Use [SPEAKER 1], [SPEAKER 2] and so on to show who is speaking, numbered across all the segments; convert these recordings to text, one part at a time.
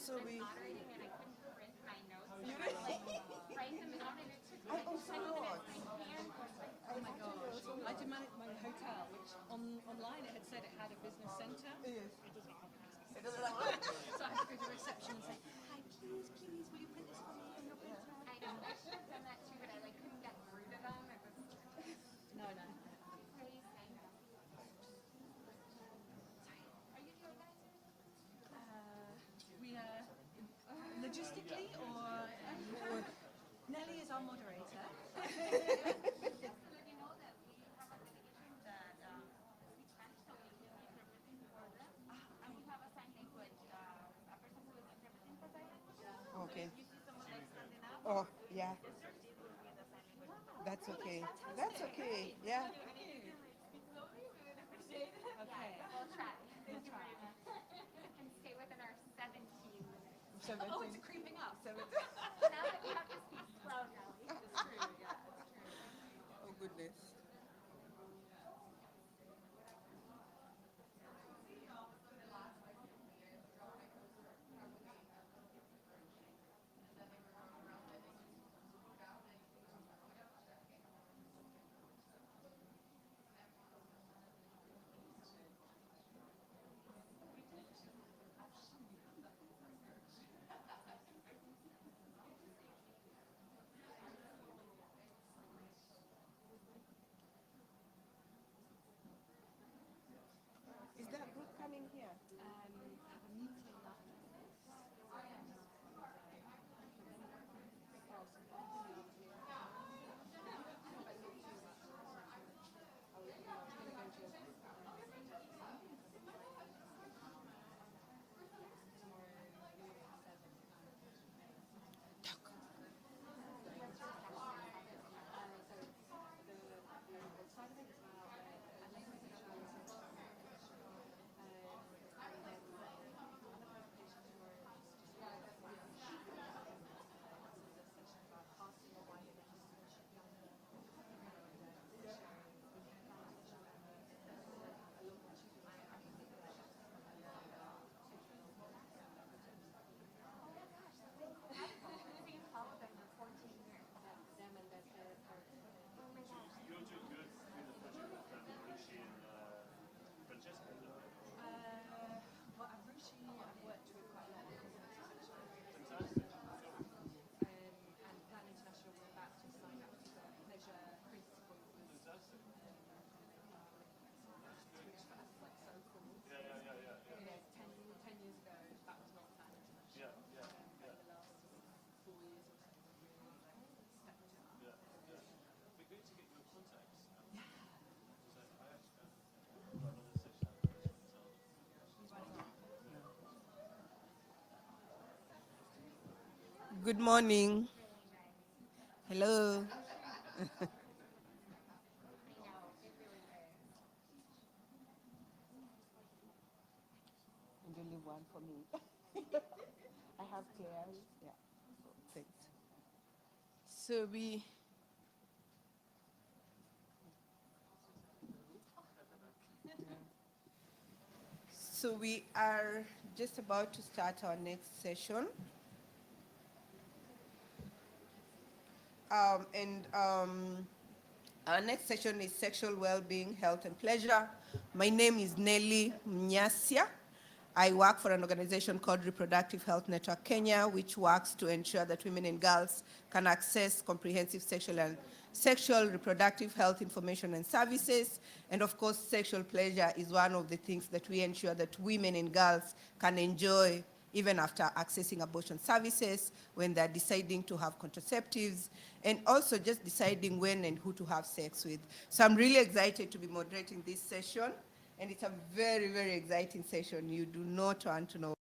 [SPEAKER 1] So we.
[SPEAKER 2] moderating and I couldn't print my notes. So
[SPEAKER 1] You
[SPEAKER 2] I like write them down and it took me
[SPEAKER 1] I
[SPEAKER 2] like
[SPEAKER 1] also
[SPEAKER 2] 20
[SPEAKER 1] wrote.
[SPEAKER 2] minutes. My hand was like,
[SPEAKER 3] Oh my
[SPEAKER 1] Actually
[SPEAKER 3] gosh.
[SPEAKER 1] also
[SPEAKER 3] I
[SPEAKER 1] wrote.
[SPEAKER 3] did my hotel, which online it had said it had a business centre.
[SPEAKER 1] Yes.
[SPEAKER 3] It doesn't have a business
[SPEAKER 1] It
[SPEAKER 3] centre.
[SPEAKER 1] doesn't have.
[SPEAKER 3] So I had to go to reception and say, hi, please, will you print this for me on your printer?
[SPEAKER 2] I know, I should have done that too, but I like couldn't get through to them. It was
[SPEAKER 3] No, no.
[SPEAKER 2] crazy. Are you the organizer?
[SPEAKER 3] We logistically or Nellie is our moderator.
[SPEAKER 2] Just to let you know that we have a delegation that speaks Spanish, so we will be interpreting for them. And we have a sign language, a person who is interpreting for them.
[SPEAKER 1] Okay.
[SPEAKER 2] You see someone like standing up,
[SPEAKER 1] Oh, yeah.
[SPEAKER 2] this person will be the sign language.
[SPEAKER 1] That's okay. That's okay. Yeah.
[SPEAKER 2] And if you can like speak slowly, we would appreciate it.
[SPEAKER 3] Okay.
[SPEAKER 2] Yeah, we'll try. Thank
[SPEAKER 3] We'll
[SPEAKER 2] you
[SPEAKER 3] try.
[SPEAKER 2] very much. And stay within our 17 minutes.
[SPEAKER 3] Oh, it's creeping up. So it's
[SPEAKER 2] Now that we have to speak slow, Nelly.
[SPEAKER 3] it's true. Yeah, it's true.
[SPEAKER 1] Oh, goodness. Is that group coming here?
[SPEAKER 3] Have a meeting after this.
[SPEAKER 2] We've followed them for 14 years. Oh my gosh.
[SPEAKER 4] You're doing good in the project with Marushi and Francesca, isn't it?
[SPEAKER 3] Well, Arushi, I've worked with quite a lot of community actually.
[SPEAKER 4] Fantastic.
[SPEAKER 3] And Plan International were about to sign up to the pleasure principles.
[SPEAKER 4] Fantastic.
[SPEAKER 3] Which for us is like so cool.
[SPEAKER 4] Yeah, yeah, yeah, yeah,
[SPEAKER 3] You
[SPEAKER 4] yeah.
[SPEAKER 3] know, 10 years ago, that was not Plan
[SPEAKER 4] Yeah,
[SPEAKER 3] International.
[SPEAKER 4] yeah,
[SPEAKER 3] And
[SPEAKER 4] yeah,
[SPEAKER 3] the last 4 years or so, we've really stepped it up.
[SPEAKER 4] yeah, yeah. It'd be great to get your contacts.
[SPEAKER 3] Yeah.
[SPEAKER 4] Because I actually got another session after this one, so
[SPEAKER 3] You guys are.
[SPEAKER 1] Good morning.
[SPEAKER 2] Really nice.
[SPEAKER 1] Hello.
[SPEAKER 2] I know, it really is.
[SPEAKER 1] And you leave one for me. I have Claire's. Yeah. So, thanks. So we. So we are just about to start our next session. And our next session is sexual well-being, health and pleasure. My name is Nelly Mnyasia. I work for an organization called Reproductive Health Network Kenya, which works to ensure that women and girls can access comprehensive sexual reproductive health information and services. And of course, sexual pleasure is one of the things that we ensure that women and girls can enjoy even after accessing abortion services, when they're deciding to have contraceptives, and also just deciding when and who to have sex with. So I'm really excited to be moderating this session, and it's a very, very exciting session. You do not want to know.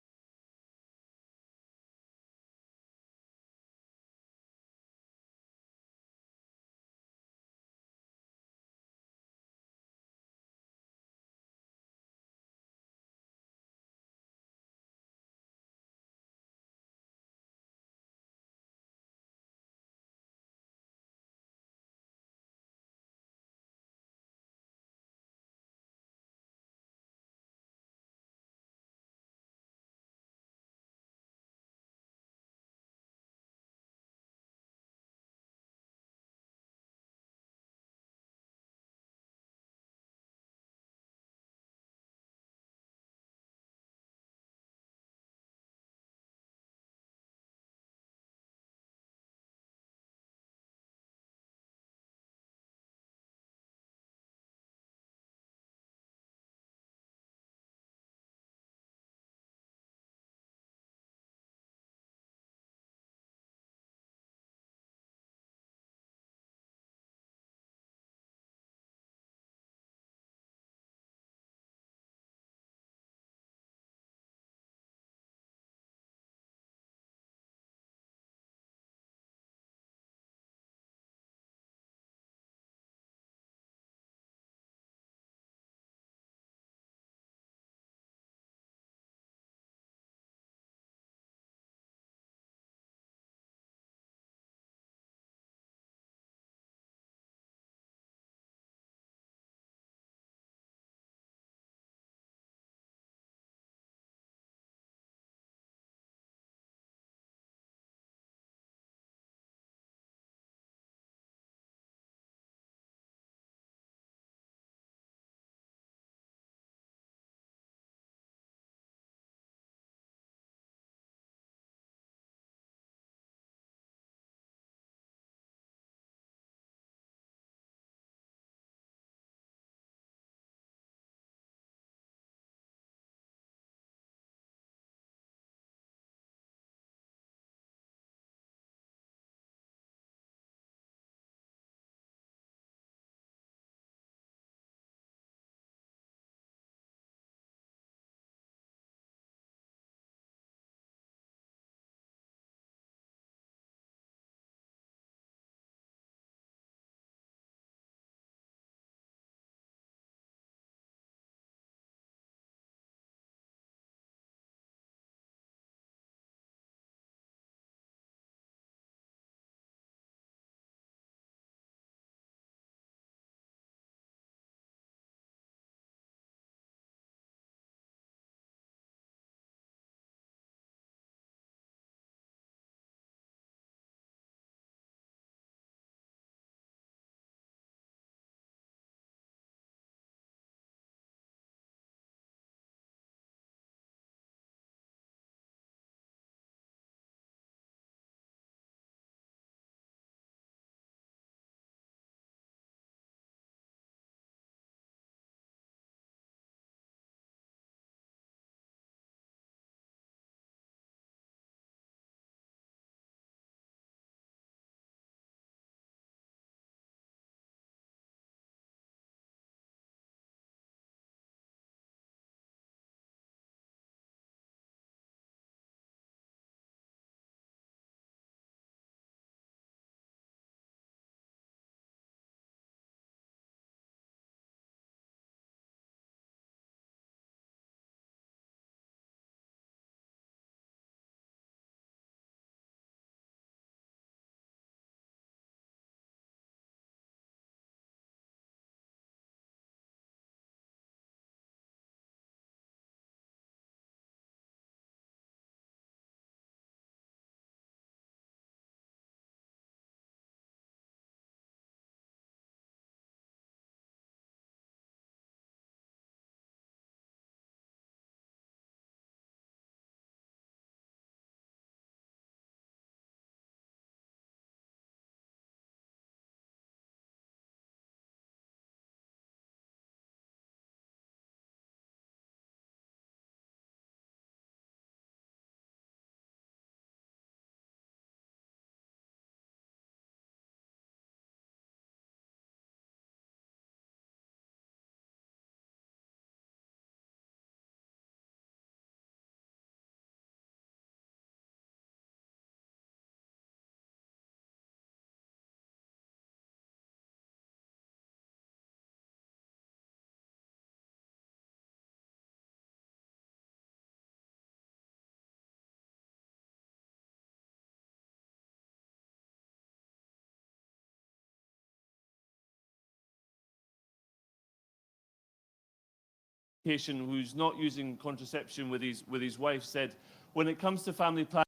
[SPEAKER 5] who's not using contraception with his wife said, when it comes to family planning,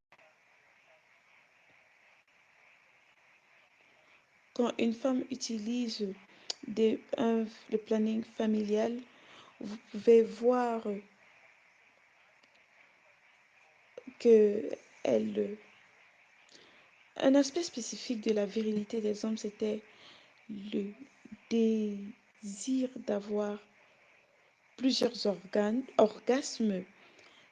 [SPEAKER 6] Quand une femme utilise le planning familial, vous pouvez voir que un aspect spécifique de la virilité des hommes, c'était le désir d'avoir plusieurs orgasmes.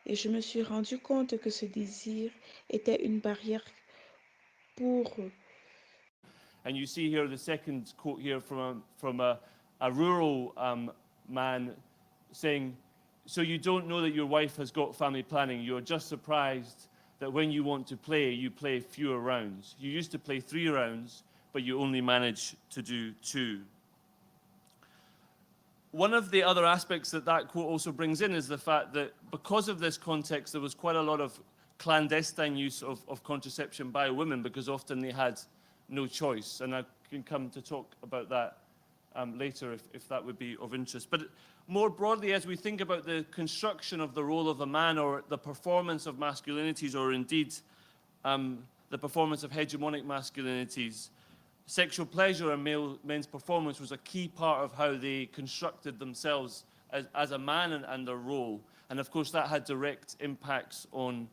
[SPEAKER 6] Et je me suis rendu compte que ce désir était une barrière pour
[SPEAKER 5] and you see here the second quote here from a rural man saying, so you don't know that your wife has got family planning, you're just surprised that when you want to play, you play fewer rounds. You used to play 3 rounds, but you only manage to do 2. One of the other aspects that quote also brings in is the fact that because of this context, there was quite a lot of clandestine use of contraception by women because often they had no choice. And I can come to talk about that later if that would be of interest. But more broadly, as we think about the construction of the role of a man or the performance of masculinities or indeed the performance of hegemonic masculinities, sexual pleasure and men's performance was a key part of how they constructed themselves as a man and their role. And of course, that had direct impacts on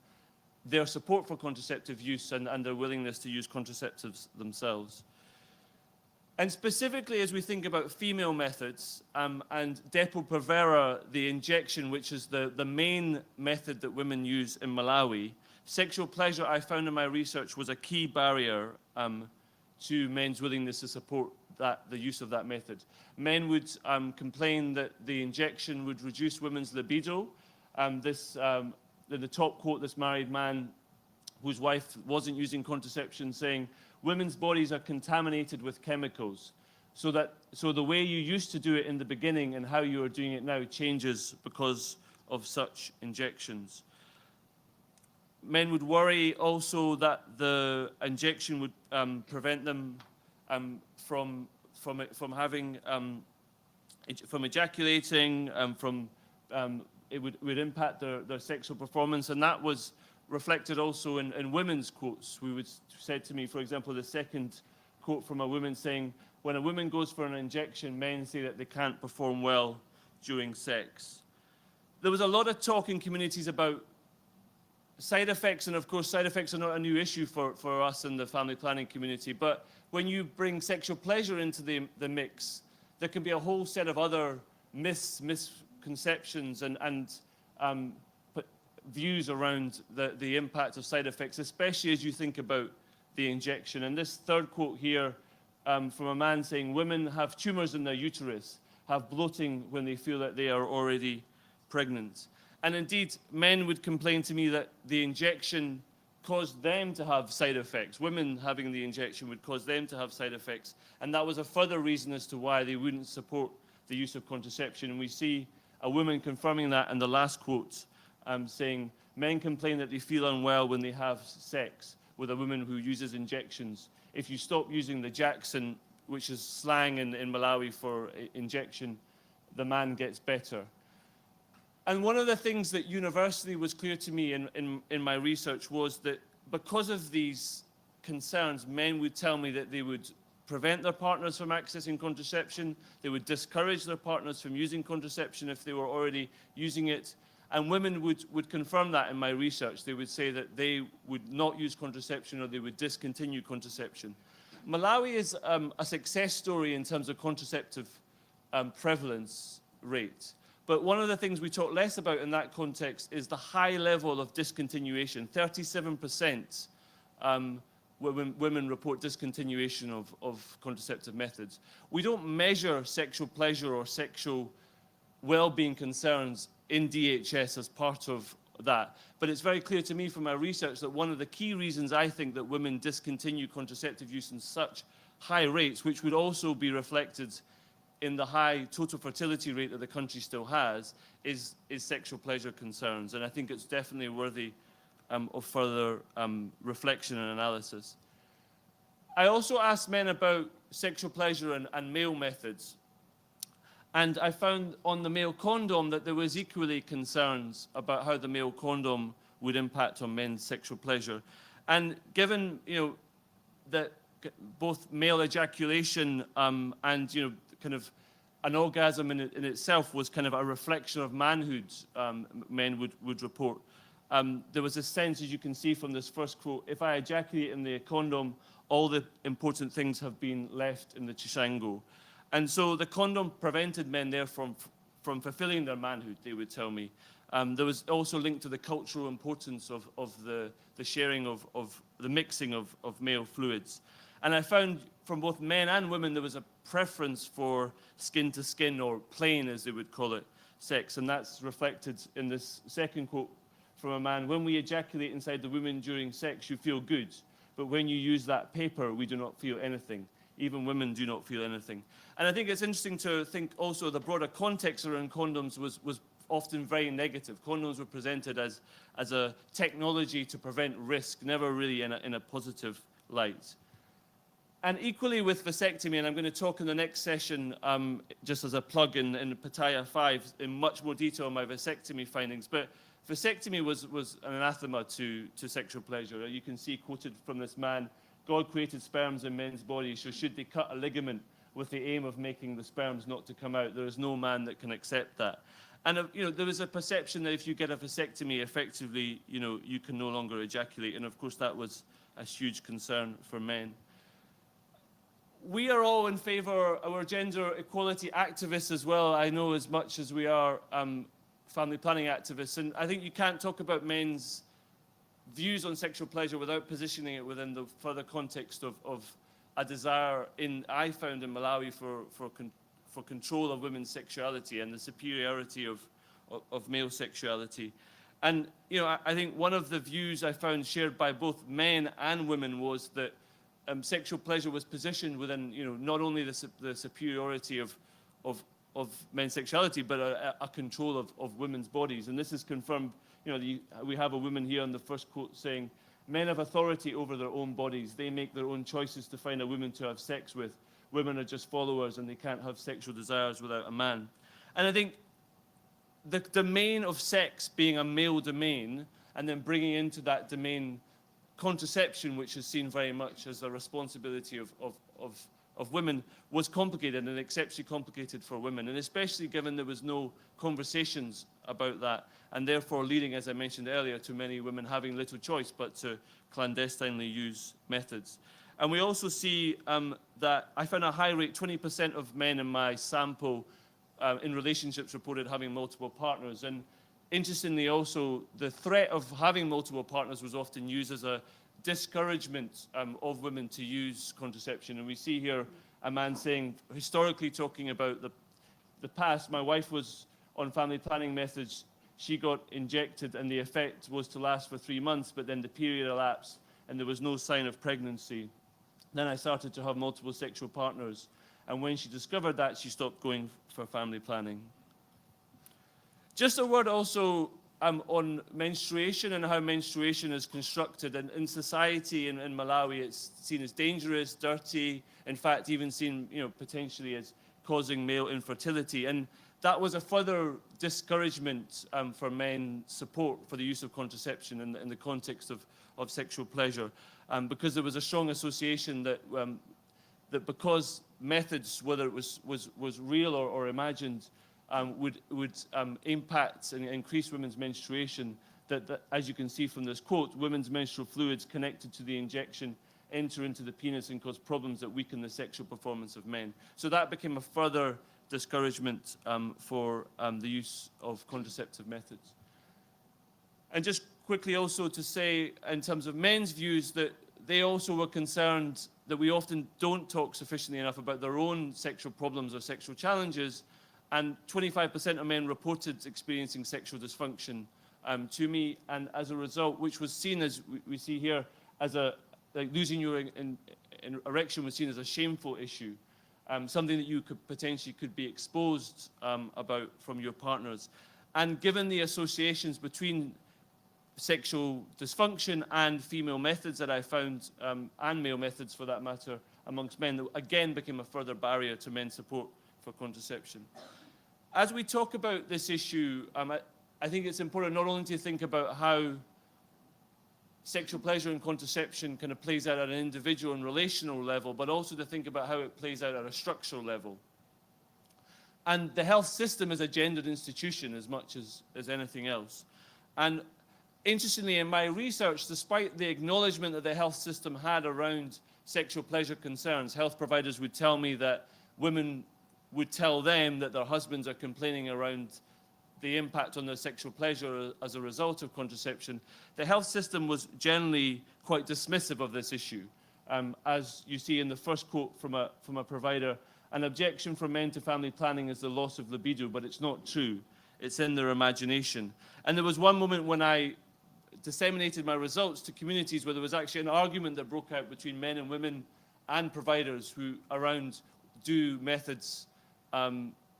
[SPEAKER 5] their support for contraceptive use and their willingness to use contraceptives themselves. And specifically, as we think about female methods and Depo-Provera, the injection, which is the main method that women use in Malawi, sexual pleasure, I found in my research, was a key barrier to men's willingness to support the use of that method. Men would complain that the injection would reduce women's libido. In the top quote, this married man whose wife wasn't using contraception saying, women's bodies are contaminated with chemicals. So the way you used to do it in the beginning and how you are doing it now changes because of such injections. Men would worry also that the injection would prevent them from ejaculating, it would impact their sexual performance, and that was reflected also in women's quotes. Said to me, for example, the second quote from a woman saying, when a woman goes for an injection, men say that they can't perform well during sex. There was a lot of talk in communities about side effects, and of course side effects are not a new issue for us in the family planning community, but when you bring sexual pleasure into the mix, there can be a whole set of other misconceptions and views around the impact of side effects, especially as you think about the injection. And this third quote here from a man saying, women have tumors in their uterus, have bloating when they feel that they are already pregnant. And indeed, men would complain to me that the injection caused them to have side effects. Women having the injection would cause them to have side effects. And that was a further reason as to why they wouldn't support the use of contraception. And we see a woman confirming that in the last quote, saying, men complain that they feel unwell when they have sex with a woman who uses injections. If you stop using the Jackson, which is slang in Malawi for injection, the man gets better. And one of the things that universally was clear to me in my research was that because of these concerns, men would tell me that they would prevent their partners from accessing contraception, they would discourage their partners from using contraception if they were already using it, and women would confirm that in my research. They would say that they would not use contraception or they would discontinue contraception. Malawi is a success story in terms of contraceptive prevalence rate. But one of the things we talk less about in that context is the high level of discontinuation. 37% women report discontinuation of contraceptive methods. We don't measure sexual pleasure or sexual well-being concerns in DHS as part of that. But it's very clear to me from my research that one of the key reasons I think that women discontinue contraceptive use in such high rates, which would also be reflected in the high total fertility rate that the country still has, is sexual pleasure concerns. And I think it's definitely worthy of further reflection and analysis. I also asked men about sexual pleasure and male methods. And I found on the male condom that there was equally concerns about how the male condom would impact on men's sexual pleasure. And given, that both male ejaculation and, kind of an orgasm in itself was kind of a reflection of manhood, men would report. There was a sense, as you can see from this first quote, if I ejaculate in the condom, all the important things have been left in the chisango. And so the condom prevented men there from fulfilling their manhood, they would tell me. There was also linked to the cultural importance of the sharing of the mixing of male fluids. And I found from both men and women there was a preference for skin-to-skin, or plain as they would call it, sex. And that's reflected in this second quote from a man: when we ejaculate inside the woman during sex, you feel good. But when you use that paper, we do not feel anything. Even women do not feel anything. And I think it's interesting to think also the broader context around condoms was often very negative. Condoms were presented as a technology to prevent risk, never really in a positive light. And equally with vasectomy, and I'm going to talk in the next session, just as a plug in Pattaya 5, in much more detail on my vasectomy findings, but vasectomy was an anathema to sexual pleasure. You can see quoted from this man: God created sperms in men's bodies, so should they cut a ligament with the aim of making the sperms not to come out, there is no man that can accept that. And there was a perception that if you get a vasectomy, effectively, you can no longer ejaculate. And of course, that was a huge concern for men. We are all in favor, our gender equality activists as well, I know, as much as we are family planning activists. And I think you can't talk about men's views on sexual pleasure without positioning it within the further context of a desire I found in Malawi for control of women's sexuality and the superiority of male sexuality. And I think one of the views I found shared by both men and women was that sexual pleasure was positioned within not only the superiority of men's sexuality, but a control of women's bodies. And this is confirmed. We have a woman here on the first quote saying, men have authority over their own bodies. They make their own choices to find a woman to have sex with. Women are just followers, and they can't have sexual desires without a man. And I think the domain of sex being a male domain, and then bringing into that domain contraception, which is seen very much as a responsibility of women, was complicated, and exceptionally complicated for women, and especially given there was no conversations about that, and therefore leading, as I mentioned earlier, to many women having little choice but to clandestinely use methods. And we also see that I found a high rate, 20% of men in my sample in relationships reported having multiple partners. And interestingly also, the threat of having multiple partners was often used as a discouragement of women to use contraception. And we see here a man saying, historically talking about the past, my wife was on family planning methods, she got injected and the effect was to last for 3 months, but then the period elapsed and there was no sign of pregnancy. Then I started to have multiple sexual partners. And when she discovered that, she stopped going for family planning. Just a word also on menstruation and how menstruation is constructed. And in society in Malawi, it's seen as dangerous, dirty, in fact, even seen potentially as causing male infertility. And that was a further discouragement for men's support for the use of contraception in the context of sexual pleasure, because there was a strong association that because methods, whether it was real or imagined, would impact and increase women's menstruation, that, as you can see from this quote, women's menstrual fluids connected to the injection enter into the penis and cause problems that weaken the sexual performance of men. So that became a further discouragement for the use of contraceptive methods. And just quickly also to say, in terms of men's views, that they also were concerned that we often don't talk sufficiently enough about their own sexual problems or sexual challenges. And 25% of men reported experiencing sexual dysfunction to me. And as a result, which was seen, as we see here, as like losing your erection was seen as a shameful issue, something that you could potentially be exposed about from your partners. And given the associations between sexual dysfunction and female methods that I found, and male methods for that matter, amongst men, that again became a further barrier to men's support for contraception. as we talk about this issue, I think it's important not only to think about how sexual pleasure and contraception kind of plays out at an individual and relational level, but also to think about how it plays out at a structural level. And the health system is a gendered institution as much as anything else. And interestingly, in my research, despite the acknowledgement that the health system had around sexual pleasure concerns, health providers would tell me that women would tell them that their husbands are complaining around the impact on their sexual pleasure as a result of contraception. The health system was generally quite dismissive of this issue. As you see in the first quote from a provider, an objection from men to family planning is the loss of libido, but it's not true. It's in their imagination. And there was one moment when I disseminated my results to communities where there was actually an argument that broke out between men and women and providers who around do methods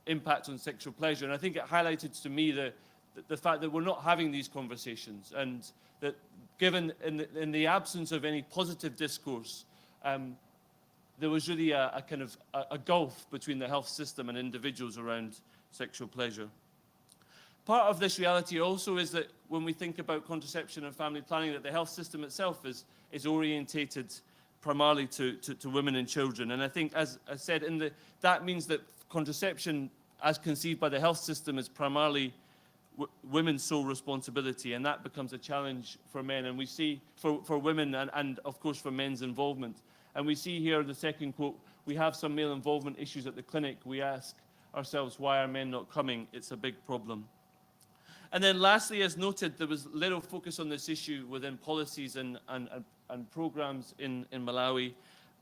[SPEAKER 5] impact on sexual pleasure. And I think it highlighted to me the fact that we're not having these conversations, and that given in the absence of any positive discourse, there was really a kind of a gulf between the health system and individuals around sexual pleasure. Part of this reality also is that when we think about contraception and family planning, that the health system itself is orientated primarily to women and children. And I think, as I said, that means that contraception, as conceived by the health system, is primarily women's sole responsibility, and that becomes a challenge for men. And we see, for women and of course for men's involvement. And we see here the second quote, we have some male involvement issues at the clinic. We ask ourselves, why are men not coming? It's a big problem. And then lastly, as noted, there was little focus on this issue within policies and programs in Malawi.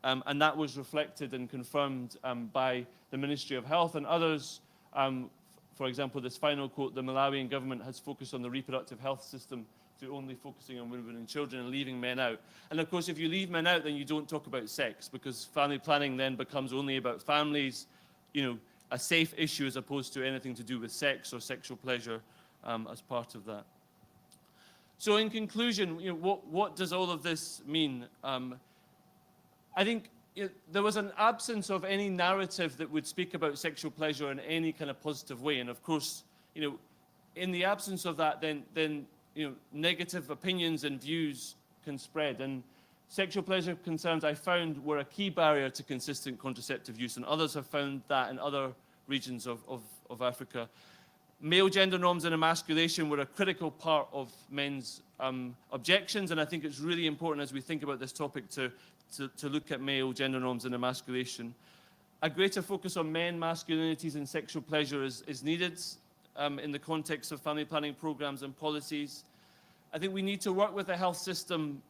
[SPEAKER 5] And that was reflected and confirmed by the Ministry of Health and others. For example, this final quote, the Malawian government has focused on the reproductive health system to only focusing on women and children and leaving men out. And of course, if you leave men out, then you don't talk about sex, because family planning then becomes only about families, a safe issue as opposed to anything to do with sex or sexual pleasure as part of that. So in conclusion, what does all of this mean? I think there was an absence of any narrative that would speak about sexual pleasure in any kind of positive way. And of course, in the absence of that, then negative opinions and views can spread. And sexual pleasure concerns, I found, were a key barrier to consistent contraceptive use, and others have found that in other regions of Africa. Male gender norms and emasculation were a critical part of men's objections, and I think it's really important as we think about this topic to look at male gender norms and emasculation. A greater focus on men, masculinities and sexual pleasure is needed in the context of family planning programs and policies. I think we need to work with the health system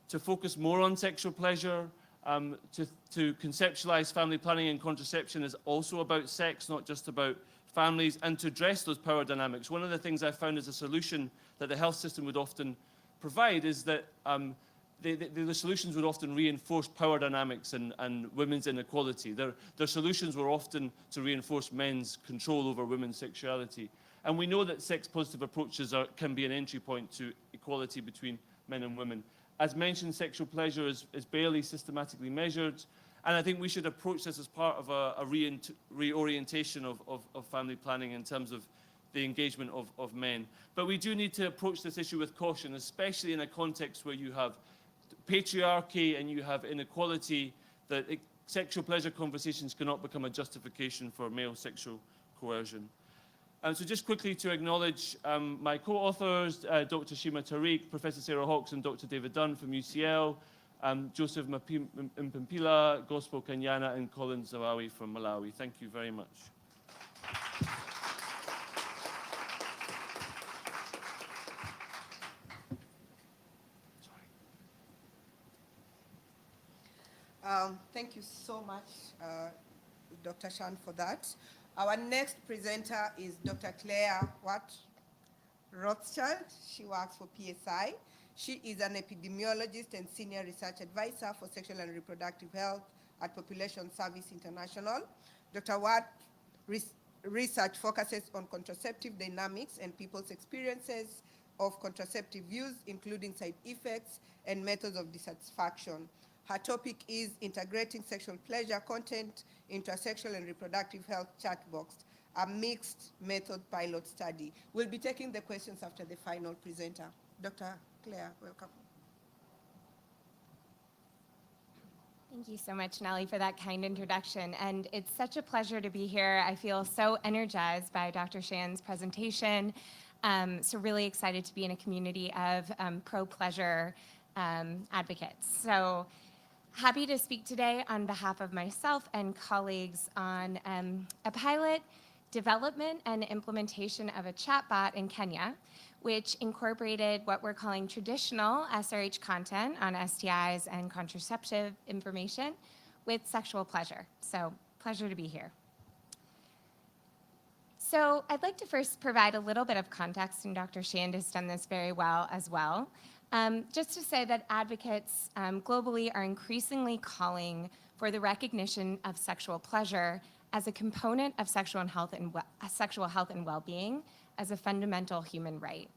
[SPEAKER 5] to focus more on sexual pleasure, to conceptualize family planning and contraception as also about sex, not just about families, and to address those power dynamics. One of the things I found as a solution that the health system would often provide is that the solutions would often reinforce power dynamics and women's inequality. Their solutions were often to reinforce men's control over women's sexuality. And we know that sex-positive approaches can be an entry point to equality between men and women. As mentioned, sexual pleasure is barely systematically measured, and I think we should approach this as part of a reorientation of family planning in terms of the engagement of men. But we do need to approach this issue with caution, especially in a context where you have patriarchy and you have inequality, that sexual pleasure conversations cannot become a justification for male sexual coercion. So just quickly to acknowledge my co-authors, Dr. Shima Tariq, Professor Sarah Hawkes and Dr. David Dunn from UCL, Joseph Mpimpila, Gospel Kanyana and Colin Zawawi from Malawi. Thank you very much.
[SPEAKER 1] Thank you so much, Dr. Shan, for that. Our next presenter is Dr. Claire Rothschild. She works for PSI. She is an epidemiologist and senior research advisor for sexual and reproductive health at Population Service International. Dr. Watt's research focuses on contraceptive dynamics and people's experiences of contraceptive use, including side effects and methods of dissatisfaction. Her topic is integrating sexual pleasure content into a sexual and reproductive health chat box. a mixed method pilot study. We'll be taking the questions after the final presenter. Dr. Claire, welcome.
[SPEAKER 7] Thank you so much, Nellie, for that kind introduction. And it's such a pleasure to be here. I feel so energized by Dr. Shan's presentation. So really excited to be in a community of pro-pleasure advocates. So happy to speak today on behalf of myself and colleagues on a pilot development and implementation of a chatbot in Kenya, which incorporated what we're calling traditional SRH content on STIs and contraceptive information with sexual pleasure. So pleasure to be here. So I'd like to first provide a little bit of context, and Dr. Shand has done this very well as well. Just to say that advocates globally are increasingly calling for the recognition of sexual pleasure as a component of sexual health and well-being as a fundamental human right.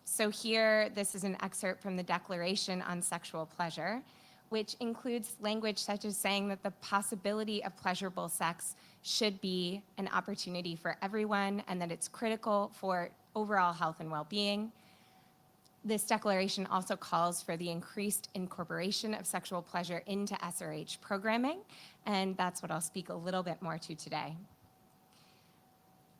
[SPEAKER 7] So here, this is an excerpt from the Declaration on Sexual Pleasure, which includes language such as saying that the possibility of pleasurable sex should be an opportunity for everyone and that it's critical for overall health and well-being. This declaration also calls for the increased incorporation of sexual pleasure into SRH programming, and that's what I'll speak a little bit more to today.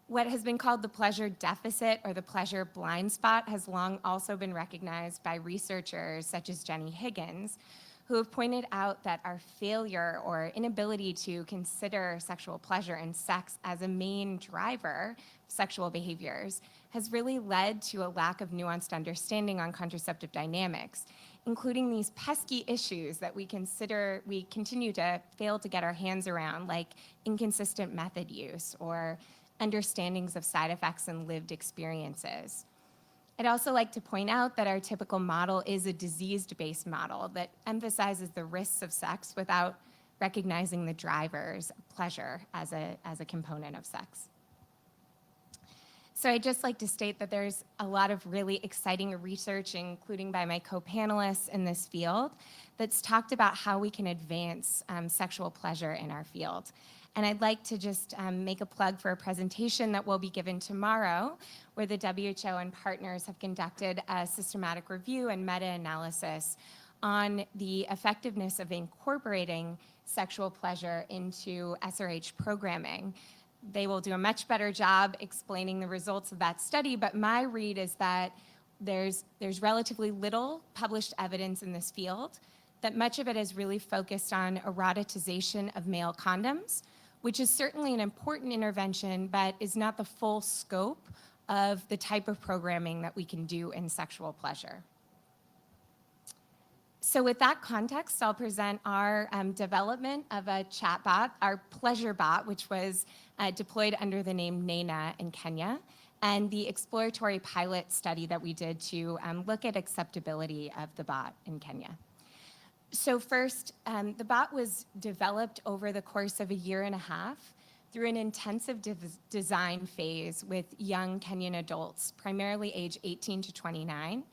[SPEAKER 7] What has been called the pleasure deficit or the pleasure blind spot has long also been recognized by researchers such as Jenny Higgins, who have pointed out that our failure or inability to consider sexual pleasure and sex as a main driver of sexual behaviors has really led to a lack of nuanced understanding on contraceptive dynamics, including these pesky issues that we continue to fail to get our hands around, like inconsistent method use or understandings of side effects and lived experiences. I'd also like to point out that our typical model is a disease-based model that emphasizes the risks of sex without recognizing the drivers of pleasure as a component of sex. So I'd just like to state that there's a lot of really exciting research, including by my co-panelists in this field, that's talked about how we can advance sexual pleasure in our field. And I'd like to just make a plug for a presentation that will be given tomorrow, where the WHO and partners have conducted a systematic review and meta-analysis on the effectiveness of incorporating sexual pleasure into SRH programming. They will do a much better job explaining the results of that study, but my read is that there's relatively little published evidence in this field, that much of it is really focused on erotization of male condoms, which is certainly an important intervention, but is not the full scope of the type of programming that we can do in sexual pleasure. So with that context, I'll present our development of a chatbot, our pleasure bot, which was deployed under the name NANA in Kenya, and the exploratory pilot study that we did to look at acceptability of the bot in Kenya. So first, the bot was developed over the course of a year and a half through an intensive design phase with young Kenyan adults, primarily age 18 to 29,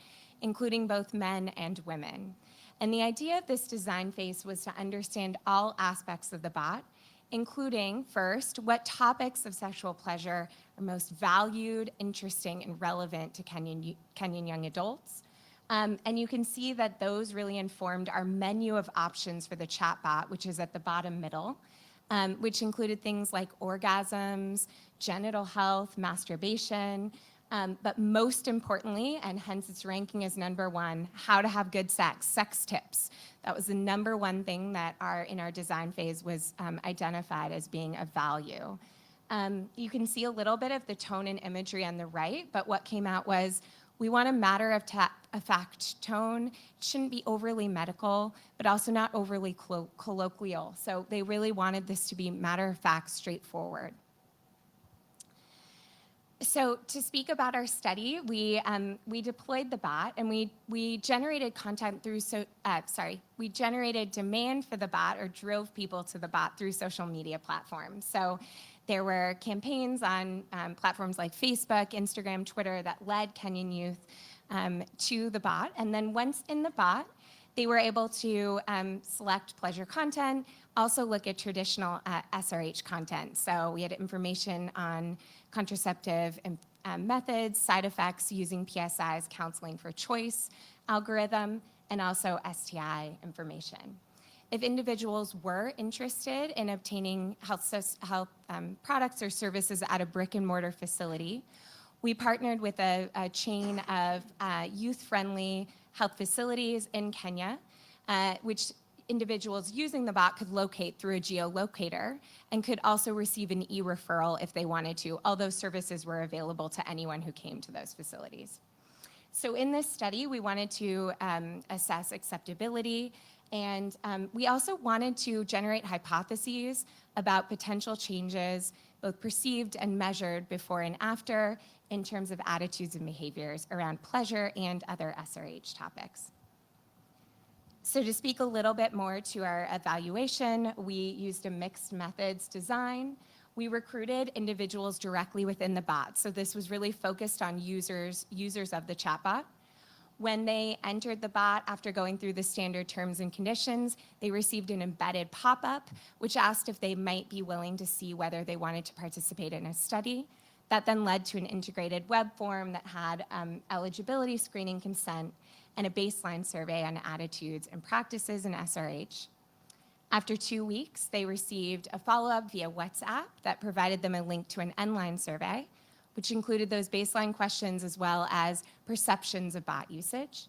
[SPEAKER 7] including both men and women. And the idea of this design phase was to understand all aspects of the bot, including, first, what topics of sexual pleasure are most valued, interesting, and relevant to Kenyan young adults. And you can see that those really informed our menu of options for the chatbot, which is at the bottom middle, which included things like orgasms, genital health, masturbation, but most importantly, and hence its ranking as number one, how to have good sex, sex tips. That was the number one thing that in our design phase was identified as being of value. You can see a little bit of the tone and imagery on the right, but what came out was, we want a matter-of-fact tone. It shouldn't be overly medical, but also not overly colloquial. So they really wanted this to be matter-of-fact, straightforward. So to speak about our study, we deployed the bot and we generated content through, we generated demand for the bot or drove people to the bot through social media platforms. So there were campaigns on platforms like Facebook, Instagram, Twitter that led Kenyan youth to the bot. And then once in the bot, They were able to select pleasure content, also look at traditional SRH content. So we had information on contraceptive methods, side effects using PSI's counseling for choice algorithm, and also STI information. If individuals were interested in obtaining health products or services at a brick and mortar facility, we partnered with a chain of youth-friendly health facilities in Kenya, which individuals using the bot could locate through a geolocator and could also receive an e-referral if they wanted to. All those services were available to anyone who came to those facilities. So in this study, we wanted to assess acceptability, and we also wanted to generate hypotheses about potential changes, both perceived and measured before and after, in terms of attitudes and behaviors around pleasure and other SRH topics. So to speak a little bit more to our evaluation, we used a mixed methods design. We recruited individuals directly within the bot. So this was really focused on users of the chatbot. When they entered the bot after going through the standard terms and conditions, they received an embedded pop-up, which asked if they might be willing to see whether they wanted to participate in a study. That then led to an integrated web form that had eligibility screening consent and a baseline survey on attitudes and practices in SRH. After 2 weeks, they received a follow-up via WhatsApp that provided them a link to an online survey, which included those baseline questions as well as perceptions of bot usage.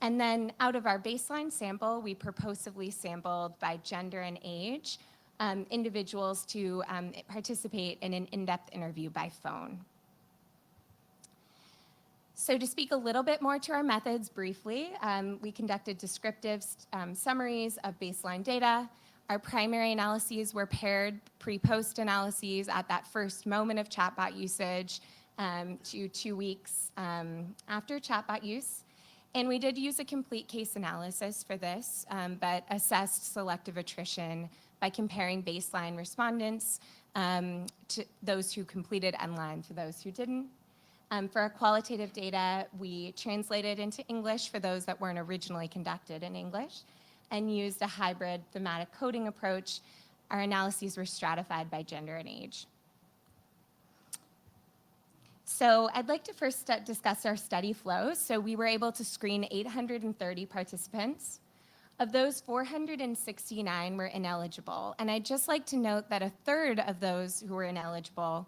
[SPEAKER 7] And then out of our baseline sample, we purposefully sampled by gender and age individuals to participate in an in-depth interview by phone. So to speak a little bit more to our methods briefly, we conducted descriptive summaries of baseline data. Our primary analyses were paired pre-post analyses at that first moment of chatbot usage to 2 weeks after chatbot use. And we did use a complete case analysis for this, but assessed selective attrition by comparing baseline respondents to those who completed online to those who didn't. For our qualitative data, we translated into English for those that weren't originally conducted in English and used a hybrid thematic coding approach. Our analyses were stratified by gender and age. So I'd like to first discuss our study flows. So we were able to screen 830 participants. Of those, 469 were ineligible. And I'd just like to note that a third of those who were ineligible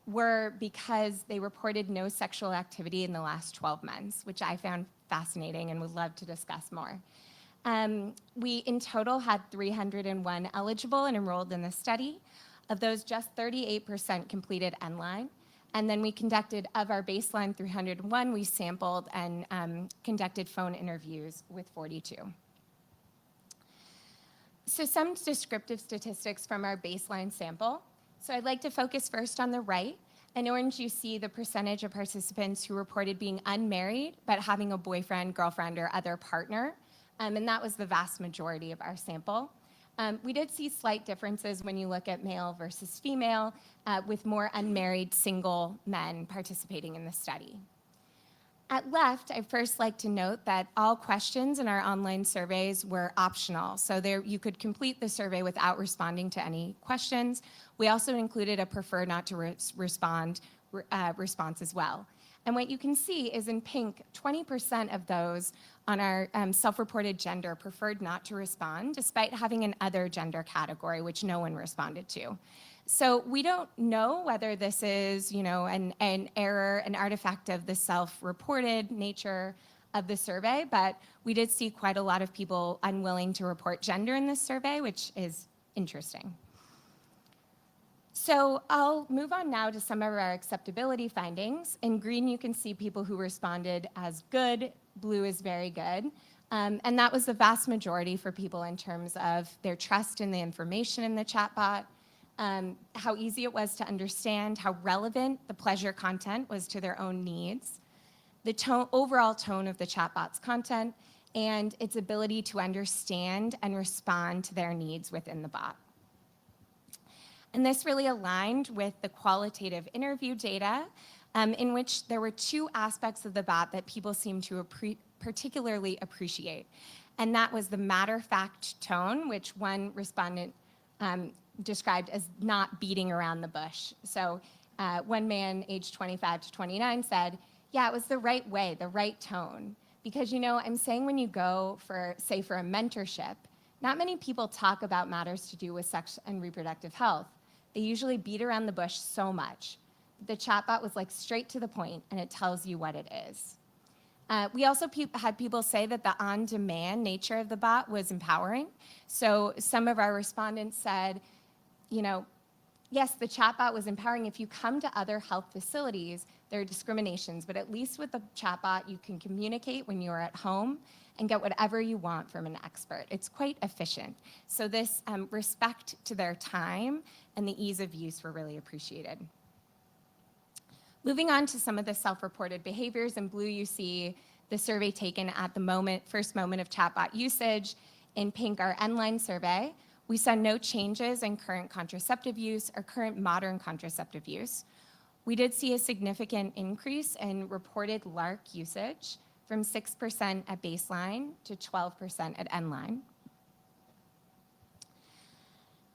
[SPEAKER 7] were because they reported no sexual activity in the last 12 months, which I found fascinating and would love to discuss more. We, in total, had 301 eligible and enrolled in the study. Of those, just 38% completed online. And then we conducted, of our baseline 301, we sampled and conducted phone interviews with 42. So some descriptive statistics from our baseline sample. So I'd like to focus first on the right. In orange, you see the percentage of participants who reported being unmarried, but having a boyfriend, girlfriend, or other partner. And that was the vast majority of our sample. We did see slight differences when you look at male versus female, with more unmarried single men participating in the study. At left, I'd first like to note that all questions in our online surveys were optional. So you could complete the survey without responding to any questions. We also included a prefer not to respond response as well. And what you can see is in pink, 20% of those on our self-reported gender preferred not to respond, despite having an other gender category, which no one responded to. So we don't know whether this is, an error, an artifact of the self-reported nature of the survey, but we did see quite a lot of people unwilling to report gender in this survey, which is interesting. So I'll move on now to some of our acceptability findings. In green, you can see people who responded as good. Blue is very good. And that was the vast majority for people in terms of their trust in the information in the chatbot, how easy it was to understand, how relevant the pleasure content was to their own needs, the overall tone of the chatbot's content, and its ability to understand and respond to their needs within the bot. And this really aligned with the qualitative interview data, in which there were two aspects of the bot that people seemed to particularly appreciate. And that was the matter-of-fact tone, which one respondent described as not beating around the bush. So one man, aged 25 to 29, said, yeah, it was the right way, the right tone. Because, you know, I'm saying when you go for, say, for a mentorship, not many people talk about matters to do with sex and reproductive health. They usually beat around the bush so much. The chatbot was like straight to the point, and it tells you what it is. We also had people say that the on-demand nature of the bot was empowering. So some of our respondents said, you know, yes, the chatbot was empowering. If you come to other health facilities, there are discriminations, but at least with the chatbot, you can communicate when you're at home and get whatever you want from an expert. It's quite efficient. So this respect to their time and the ease of use were really appreciated. Moving on to some of the self-reported behaviors. In blue, you see the survey taken at the first moment of chatbot usage. In pink, our N-line survey. We saw no changes in current contraceptive use or current modern contraceptive use. We did see a significant increase in reported LARC usage from 6% at baseline to 12% at N-line.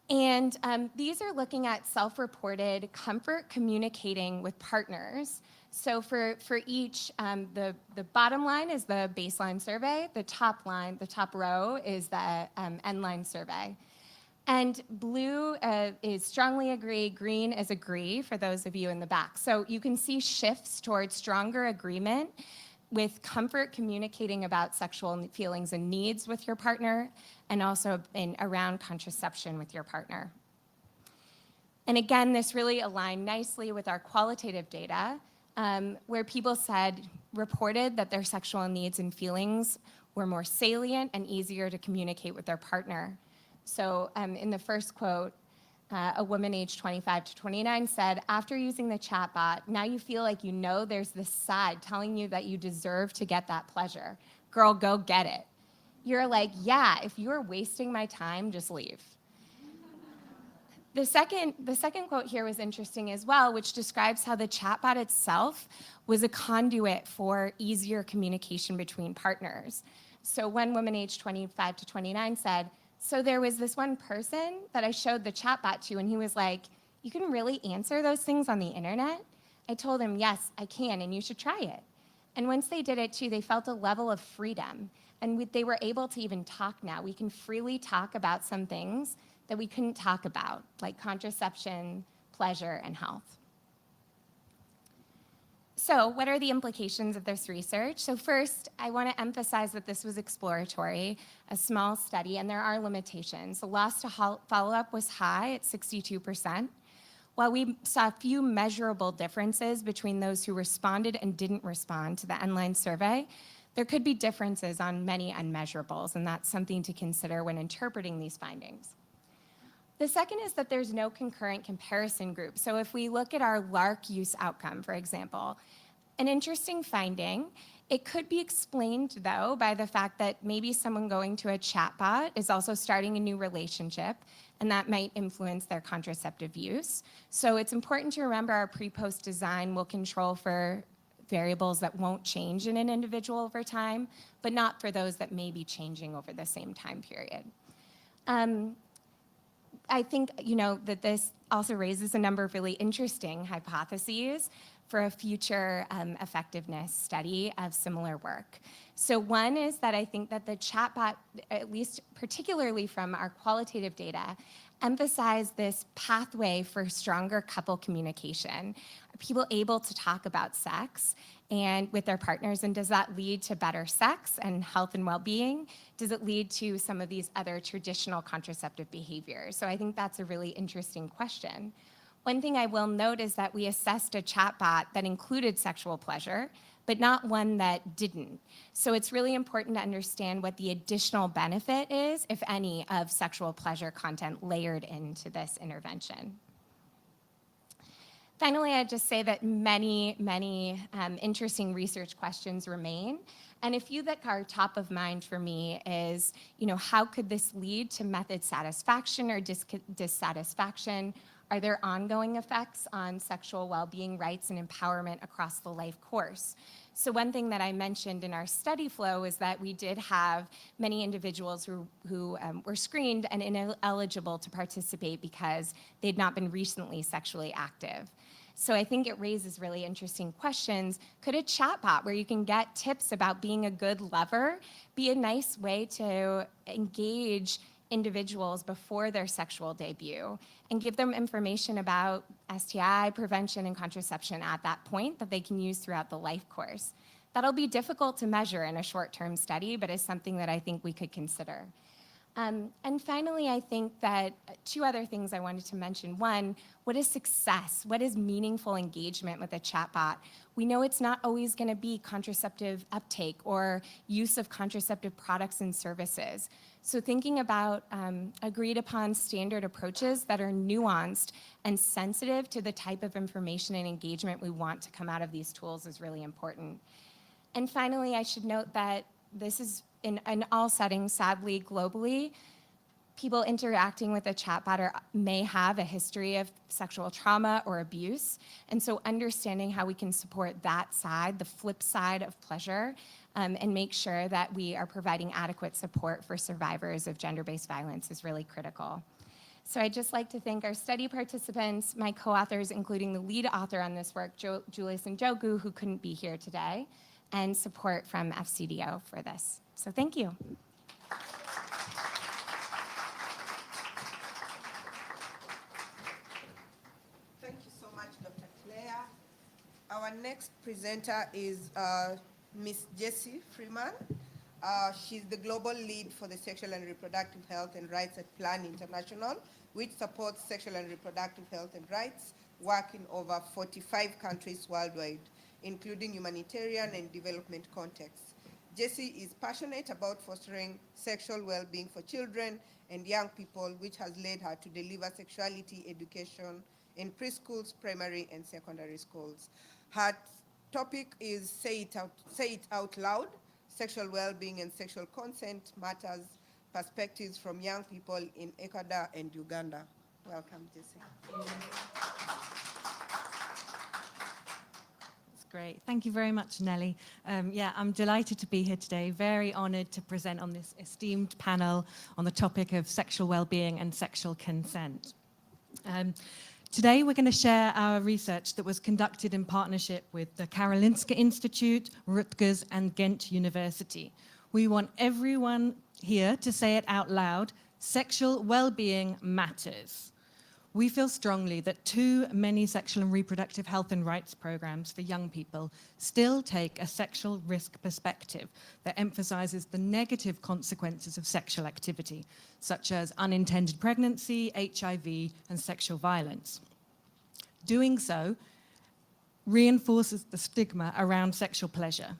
[SPEAKER 7] And these are looking at self-reported comfort communicating with partners. So for each, the bottom line is the baseline survey. The top line, the top row is the N-line survey. And blue is strongly agree, green is agree for those of you in the back. So you can see shifts towards stronger agreement with comfort communicating about sexual feelings and needs with your partner, and also around contraception with your partner. And again, this really aligned nicely with our qualitative data, where people reported that their sexual needs and feelings were more salient and easier to communicate with their partner. So in the first quote, a woman aged 25 to 29 said, after using the chatbot, now you feel like you know there's this side telling you that you deserve to get that pleasure. Girl, go get it. You're like, yeah, if you're wasting my time, just leave. The second quote here was interesting as well, which describes how the chatbot itself was a conduit for easier communication between partners. So one woman aged 25 to 29 said, so there was this one person that I showed the chatbot to, and he was like, you can really answer those things on the internet? I told him, yes, I can, and you should try it. And once they did it too, they felt a level of freedom, and they were able to even talk now. We can freely talk about some things that we couldn't talk about, like contraception, pleasure, and health. So what are the implications of this research? So first, I want to emphasize that this was exploratory, a small study, and there are limitations. The loss to follow-up was high at 62%. While we saw a few measurable differences between those who responded and didn't respond to the N-line survey, there could be differences on many unmeasurables, and that's something to consider when interpreting these findings. The second is that there's no concurrent comparison group. So if we look at our LARC use outcome, for example, an interesting finding, it could be explained, though, by the fact that maybe someone going to a chatbot is also starting a new relationship, and that might influence their contraceptive use. So it's important to remember our pre-post design will control for variables that won't change in an individual over time, but not for those that may be changing over the same time period. I think, you know, that this also raises a number of really interesting hypotheses for a future effectiveness study of similar work. So one is that I think that the chatbot, at least particularly from our qualitative data, emphasize this pathway for stronger couple communication. Are people able to talk about sex and with their partners, and does that lead to better sex and health and well-being? Does it lead to some of these other traditional contraceptive behaviors? So I think that's a really interesting question. One thing I will note is that we assessed a chatbot that included sexual pleasure, but not one that didn't. So it's really important to understand what the additional benefit is, if any, of sexual pleasure content layered into this intervention. Finally, I'd just say that many interesting research questions remain. And a few that are top of mind for me is, you know, how could this lead to method satisfaction or dissatisfaction? Are there ongoing effects on sexual well-being, rights, and empowerment across the life course? So one thing that I mentioned in our study flow is that we did have many individuals who were screened and ineligible to participate because they'd not been recently sexually active. So I think it raises really interesting questions. Could a chatbot where you can get tips about being a good lover be a nice way to engage individuals before their sexual debut and give them information about STI prevention and contraception at that point that they can use throughout the life course? That'll be difficult to measure in a short-term study, but is something that I think we could consider. And finally, I think that two other things I wanted to mention. One, what is success? What is meaningful engagement with a chatbot? We know it's not always going to be contraceptive uptake or use of contraceptive products and services. So thinking about agreed upon standard approaches that are nuanced and sensitive to the type of information and engagement we want to come out of these tools is really important. And finally, I should note that this is in all settings, sadly, globally, people interacting with a chatbot may have a history of sexual trauma or abuse. And so understanding how we can support that side, the flip side of pleasure, and make sure that we are providing adequate support for survivors of gender-based violence is really critical. So I'd just like to thank our study participants, my co-authors, including the lead author on this work, Julius Njogu, who couldn't be here today, and support from FCDO for this. So thank you.
[SPEAKER 1] Thank you so much, Dr. Claire. Our next presenter is Miss Jessie Freeman. She's the global lead for the Sexual and Reproductive Health and Rights at Plan International, which supports sexual and reproductive health and rights work in over 45 countries worldwide, including humanitarian and development contexts. Jessie is passionate about fostering sexual well-being for children and young people, which has led her to deliver sexuality education in preschools, primary, and secondary schools. Her topic is Say It Out Loud, Sexual Well-Being and Sexual Consent Matters, Perspectives from Young People in Ecuador and Uganda. Welcome, Jessie.
[SPEAKER 8] Great. Thank you very much, Nelly. Yeah, I'm delighted to be here today, very honored to present on this esteemed panel on the topic of sexual well-being and sexual consent. Today, we're going to share our research that was conducted in partnership with the Karolinska Institute, Rutgers, and Ghent University. We want everyone here to say it out loud: sexual well-being matters. We feel strongly that too many sexual and reproductive health and rights programs for young people still take a sexual risk perspective that emphasizes the negative consequences of sexual activity, such as unintended pregnancy, HIV, and sexual violence. Doing so reinforces the stigma around sexual pleasure.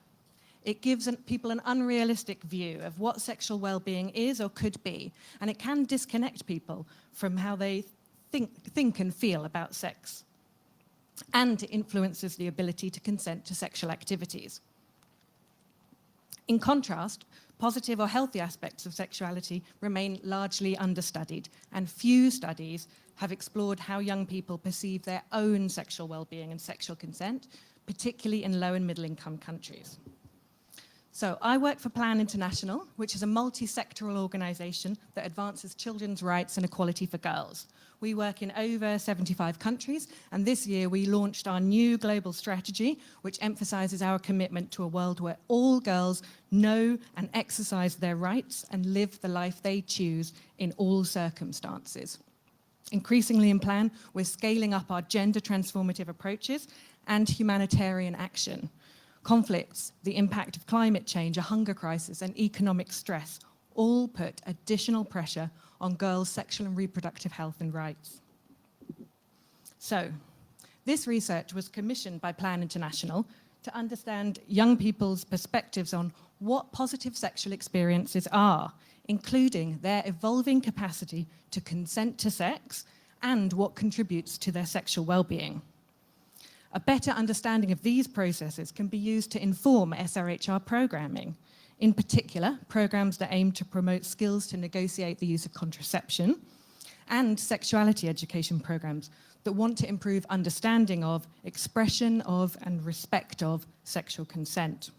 [SPEAKER 8] It gives people an unrealistic view of what sexual well-being is or could be, and it can disconnect people from how they think and feel about sex, and it influences the ability to consent to sexual activities. In contrast, positive or healthy aspects of sexuality remain largely understudied, and few studies have explored how young people perceive their own sexual well-being and sexual consent, particularly in low and middle-income countries. So I work for Plan International, which is a multi-sectoral organization that advances children's rights and equality for girls. We work in over 75 countries, and this year we launched our new global strategy, which emphasizes our commitment to a world where all girls know and exercise their rights and live the life they choose in all circumstances. Increasingly in Plan, we're scaling up our gender transformative approaches and humanitarian action. Conflicts, the impact of climate change, a hunger crisis, and economic stress all put additional pressure on girls' sexual and reproductive health and rights. So, this research was commissioned by Plan International to understand young people's perspectives on what positive sexual experiences are, including their evolving capacity to consent to sex and what contributes to their sexual well-being. A better understanding of these processes can be used to inform SRHR programming. In particular, programs that aim to promote skills to negotiate the use of contraception, and sexuality education programs that want to improve understanding of, expression of, and respect of sexual consent.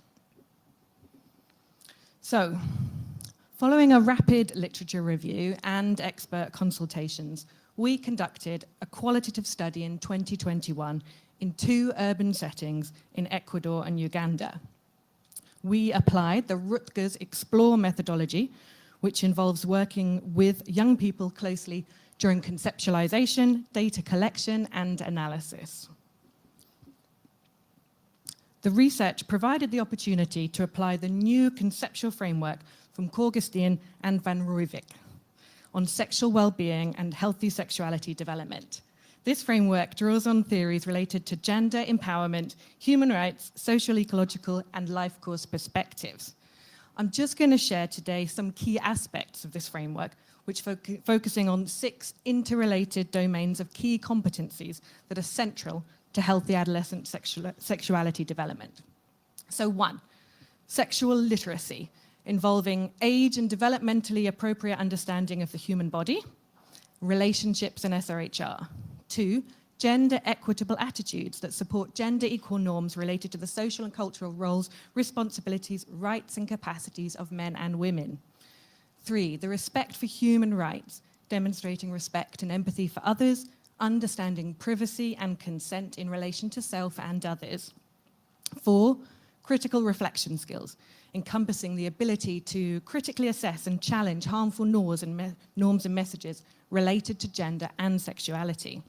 [SPEAKER 8] So, following a rapid literature review and expert consultations, we conducted a qualitative study in 2021 in 2 urban settings in Ecuador and Uganda. We applied the Rutgers Explore methodology, which involves working with young people closely during conceptualization, data collection, and analysis. The research provided the opportunity to apply the new conceptual framework from Augustine and Van Rooijvik on sexual well-being and healthy sexuality development. This framework draws on theories related to gender empowerment, human rights, social, ecological, and life course perspectives. I'm just going to share today some key aspects of this framework, which focusing on 6 interrelated domains of key competencies that are central to healthy adolescent sexuality development. So 1, sexual literacy, involving age and developmentally appropriate understanding of the human body, relationships and SRHR. 2, gender equitable attitudes that support gender equal norms related to the social and cultural roles, responsibilities, rights and capacities of men and women. 3, the respect for human rights, demonstrating respect and empathy for others, understanding privacy and consent in relation to self and others. 4, critical reflection skills, encompassing the ability to critically assess and challenge harmful norms and messages related to gender and sexuality.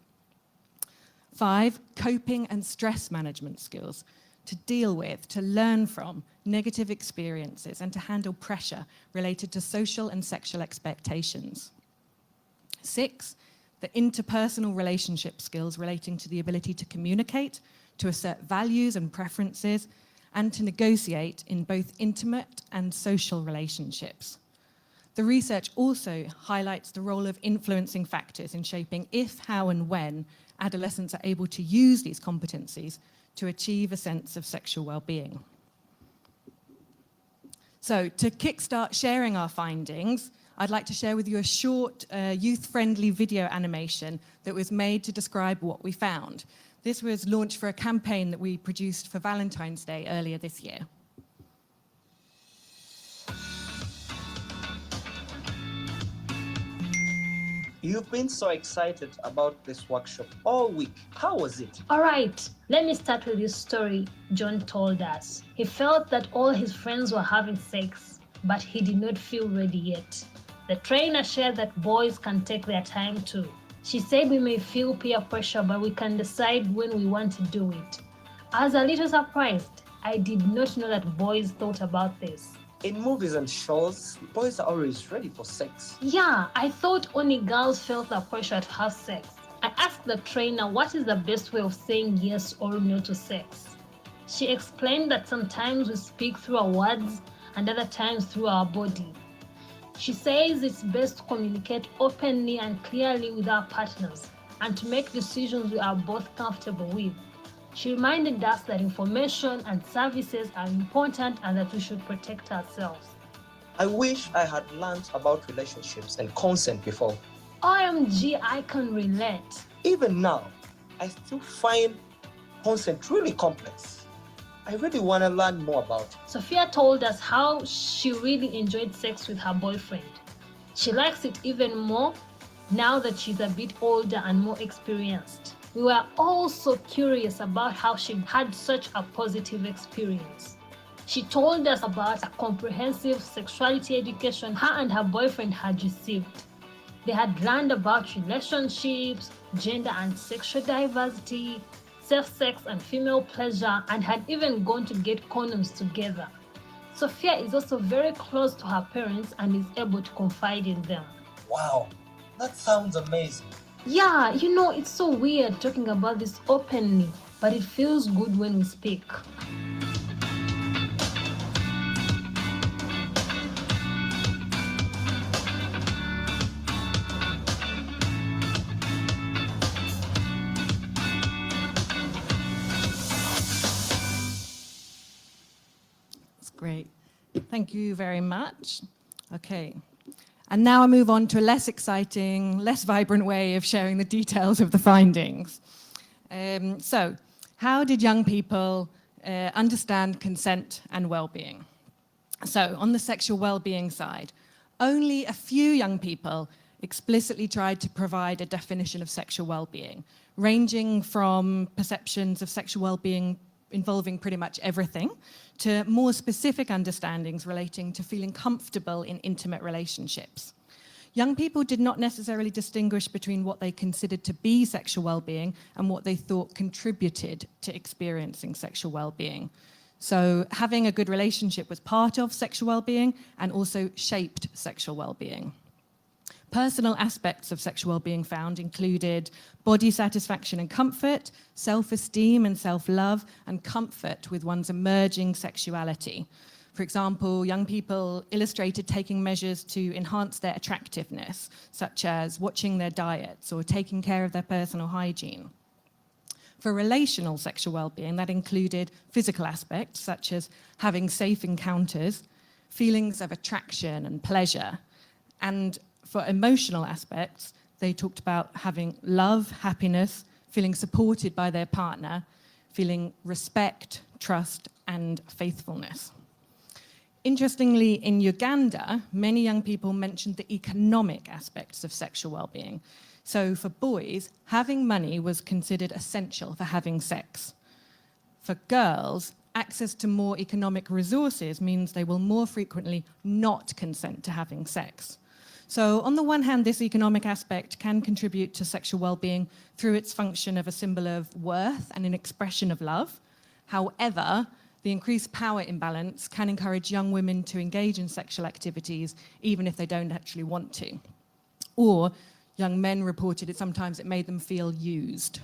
[SPEAKER 8] 5, coping and stress management skills, to deal with, to learn from negative experiences and to handle pressure related to social and sexual expectations. 6, the interpersonal relationship skills relating to the ability to communicate, to assert values and preferences, and to negotiate in both intimate and social relationships. The research also highlights the role of influencing factors in shaping if, how, and when adolescents are able to use these competencies to achieve a sense of sexual well-being. So, to kickstart sharing our findings, I'd like to share with you a short, youth-friendly video animation that was made to describe what we found. This was launched for a campaign that we produced for Valentine's Day earlier this year.
[SPEAKER 9] You've been so excited about this workshop all week. How was it?
[SPEAKER 10] All right, let me start with this story John told us. He felt that all his friends were having sex, but he did not feel ready yet. The trainer shared that boys can take their time too. She said we may feel peer pressure, but we can decide when we want to do it. I was a little surprised. I did not know that boys thought about this.
[SPEAKER 9] In movies and shows, boys are always ready for sex.
[SPEAKER 10] Yeah, I thought only girls felt the pressure to have sex. I asked the trainer what is the best way of saying yes or no to sex. She explained that sometimes we speak through our words and other times through our body. She says it's best to communicate openly and clearly with our partners and to make decisions we are both comfortable with. She reminded us that information and services are important and that we should protect ourselves.
[SPEAKER 9] I wish I had learned about relationships and consent before.
[SPEAKER 10] OMG, I can relate.
[SPEAKER 9] Even now, I still find consent really complex. I really want to learn more about it.
[SPEAKER 10] Sophia told us how she really enjoyed sex with her boyfriend. She likes it even more now that she's a bit older and more experienced. We were all so curious about how she had such a positive experience. She told us about a comprehensive sexuality education her and her boyfriend had received. They had learned about relationships, gender and sexual diversity, safe sex and female pleasure, and had even gone to get condoms together. Sophia is also very close to her parents and is able to confide in them.
[SPEAKER 9] Wow, that sounds amazing.
[SPEAKER 10] Yeah, you know, it's so weird talking about this openly, but it feels good when we speak.
[SPEAKER 8] That's great. Thank you very much. Okay. And now I move on to a less exciting, less vibrant way of sharing the details of the findings. So, how did young people understand consent and well-being? So, on the sexual well-being side, only a few young people explicitly tried to provide a definition of sexual well-being, ranging from perceptions of sexual well-being involving pretty much everything, to more specific understandings relating to feeling comfortable in intimate relationships. Young people did not necessarily distinguish between what they considered to be sexual well-being and what they thought contributed to experiencing sexual well-being. So having a good relationship was part of sexual well-being and also shaped sexual well-being. Personal aspects of sexual well-being found included body satisfaction and comfort, self-esteem and self-love, and comfort with one's emerging sexuality. For example, young people illustrated taking measures to enhance their attractiveness, such as watching their diets or taking care of their personal hygiene. For relational sexual well-being, that included physical aspects, such as having safe encounters, feelings of attraction and pleasure, and for emotional aspects, they talked about having love, happiness, feeling supported by their partner, feeling respect, trust, and faithfulness. Interestingly, in Uganda, many young people mentioned the economic aspects of sexual well-being. So for boys, having money was considered essential for having sex. For girls, access to more economic resources means they will more frequently not consent to having sex. So on the one hand, this economic aspect can contribute to sexual well-being through its function of a symbol of worth and an expression of love. However, the increased power imbalance can encourage young women to engage in sexual activities even if they don't actually want to. Or young men reported it sometimes it made them feel used.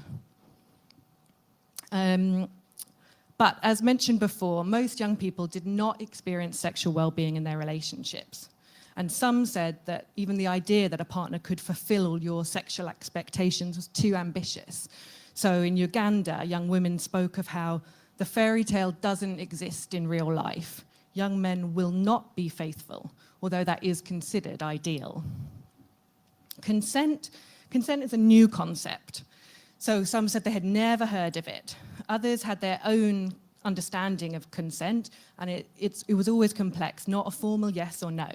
[SPEAKER 8] But as mentioned before, most young people did not experience sexual well-being in their relationships. And some said that even the idea that a partner could fulfill all your sexual expectations was too ambitious. So in Uganda, young women spoke of how the fairy tale doesn't exist in real life. Young men will not be faithful, although that is considered ideal. Consent is a new concept. So some said they had never heard of it. Others had their own understanding of consent, and it was always complex, not a formal yes or no.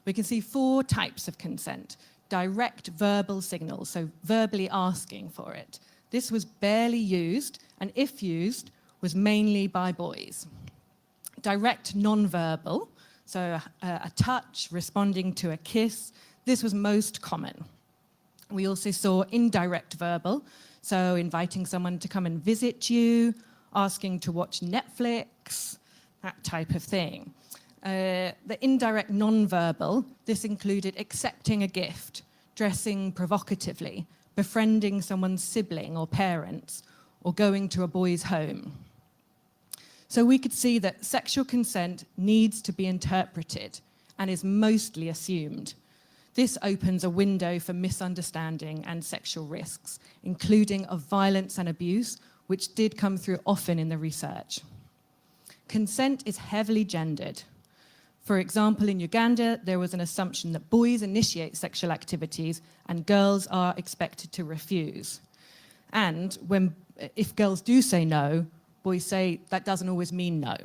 [SPEAKER 8] We can see 4 types of consent. Direct verbal signals, so verbally asking for it. This was barely used, and if used, was mainly by boys. Direct non-verbal, so a touch, responding to a kiss. This was most common. We also saw indirect verbal, so inviting someone to come and visit you, asking to watch Netflix, that type of thing. The indirect non-verbal, this included accepting a gift, dressing provocatively, befriending someone's sibling or parents, or going to a boy's home. So we could see that sexual consent needs to be interpreted and is mostly assumed. This opens a window for misunderstanding and sexual risks, including of violence and abuse, which did come through often in the research. Consent is heavily gendered. For example, in Uganda, there was an assumption that boys initiate sexual activities and girls are expected to refuse. And if girls do say no, boys say that doesn't always mean no.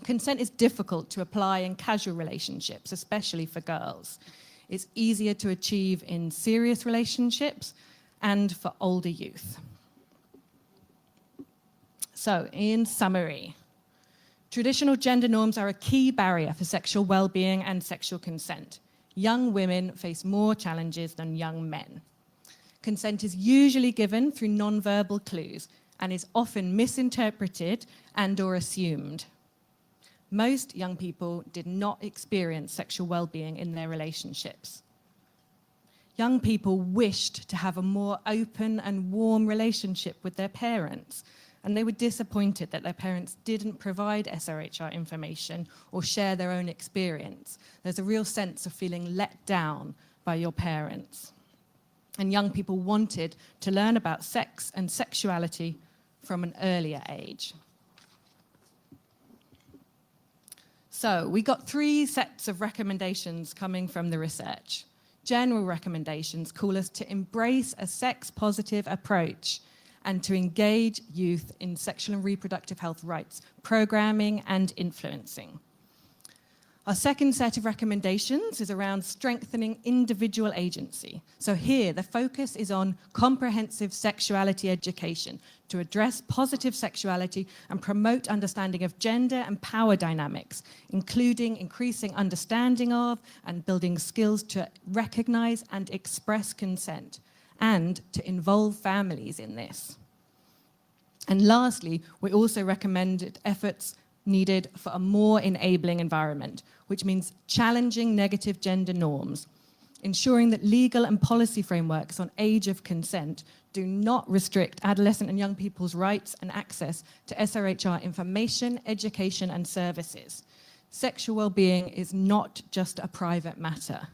[SPEAKER 8] Consent is difficult to apply in casual relationships, especially for girls. It's easier to achieve in serious relationships and for older youth. So, in summary, traditional gender norms are a key barrier for sexual well-being and sexual consent. Young women face more challenges than young men. Consent is usually given through non-verbal clues and is often misinterpreted and/or assumed. Most young people did not experience sexual well-being in their relationships. Young people wished to have a more open and warm relationship with their parents, and they were disappointed that their parents didn't provide SRHR information or share their own experience. There's a real sense of feeling let down by your parents. And young people wanted to learn about sex and sexuality from an earlier age. So we got 3 sets of recommendations coming from the research. General recommendations call us to embrace a sex-positive approach and to engage youth in sexual and reproductive health rights, programming and influencing. Our second set of recommendations is around strengthening individual agency. So here, the focus is on comprehensive sexuality education to address positive sexuality and promote understanding of gender and power dynamics, including increasing understanding of and building skills to recognize and express consent, and to involve families in this. And lastly, we also recommended efforts needed for a more enabling environment, which means challenging negative gender norms, ensuring that legal and policy frameworks on age of consent do not restrict adolescent and young people's rights and access to SRHR information, education, and services. Sexual well-being is not just a private matter.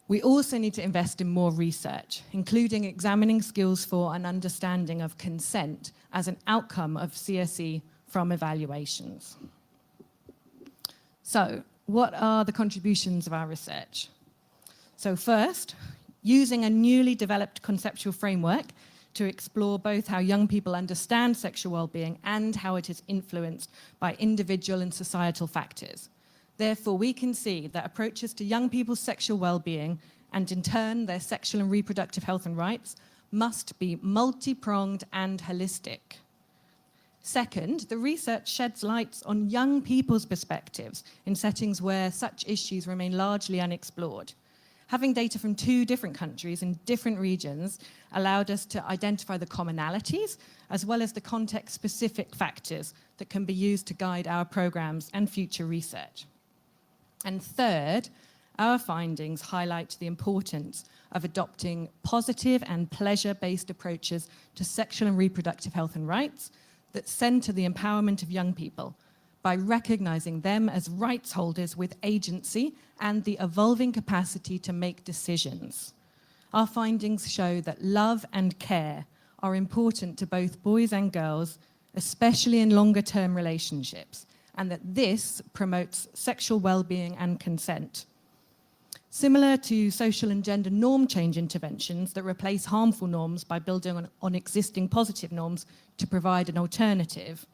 [SPEAKER 8] We also need to invest in more research, including examining skills for an understanding of consent as an outcome of CSE from evaluations. So, what are the contributions of our research? So first, using a newly developed conceptual framework to explore both how young people understand sexual well-being and how it is influenced by individual and societal factors. Therefore, we can see that approaches to young people's sexual well-being, and in turn their sexual and reproductive health and rights, must be multi-pronged and holistic. Second, the research sheds light on young people's perspectives in settings where such issues remain largely unexplored. Having data from 2 different countries in different regions allowed us to identify the commonalities as well as the context-specific factors that can be used to guide our programs and future research. And third, our findings highlight the importance of adopting positive and pleasure-based approaches to sexual and reproductive health and rights that center the empowerment of young people by recognizing them as rights holders with agency and the evolving capacity to make decisions. Our findings show that love and care are important to both boys and girls, especially in longer-term relationships, and that this promotes sexual well-being and consent. Similar to social and gender norm change interventions that replace harmful norms by building on existing positive norms to provide an alternative,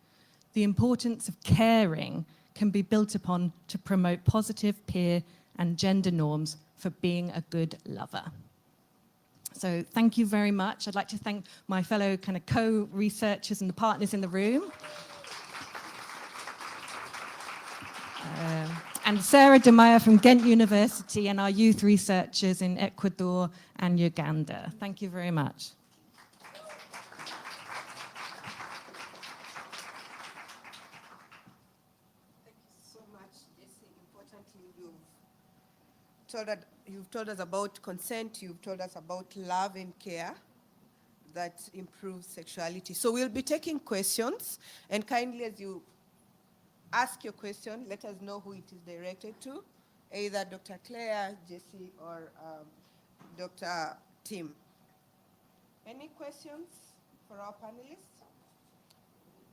[SPEAKER 8] the importance of caring can be built upon to promote positive peer and gender norms for being a good lover. So thank you very much. I'd like to thank my fellow kind of co-researchers and the partners in the room. And Sarah De Meyer from Ghent University and our youth researchers in Ecuador and Uganda. Thank you very much.
[SPEAKER 1] Thank you so much, Jessie. Importantly, you've told us about consent, you've told us about love and care that improves sexuality. So we'll be taking questions, and kindly as you ask your question, let us know who it is directed to, either Dr. Claire, Jessie, or Dr. Tim. Any questions for our panelists?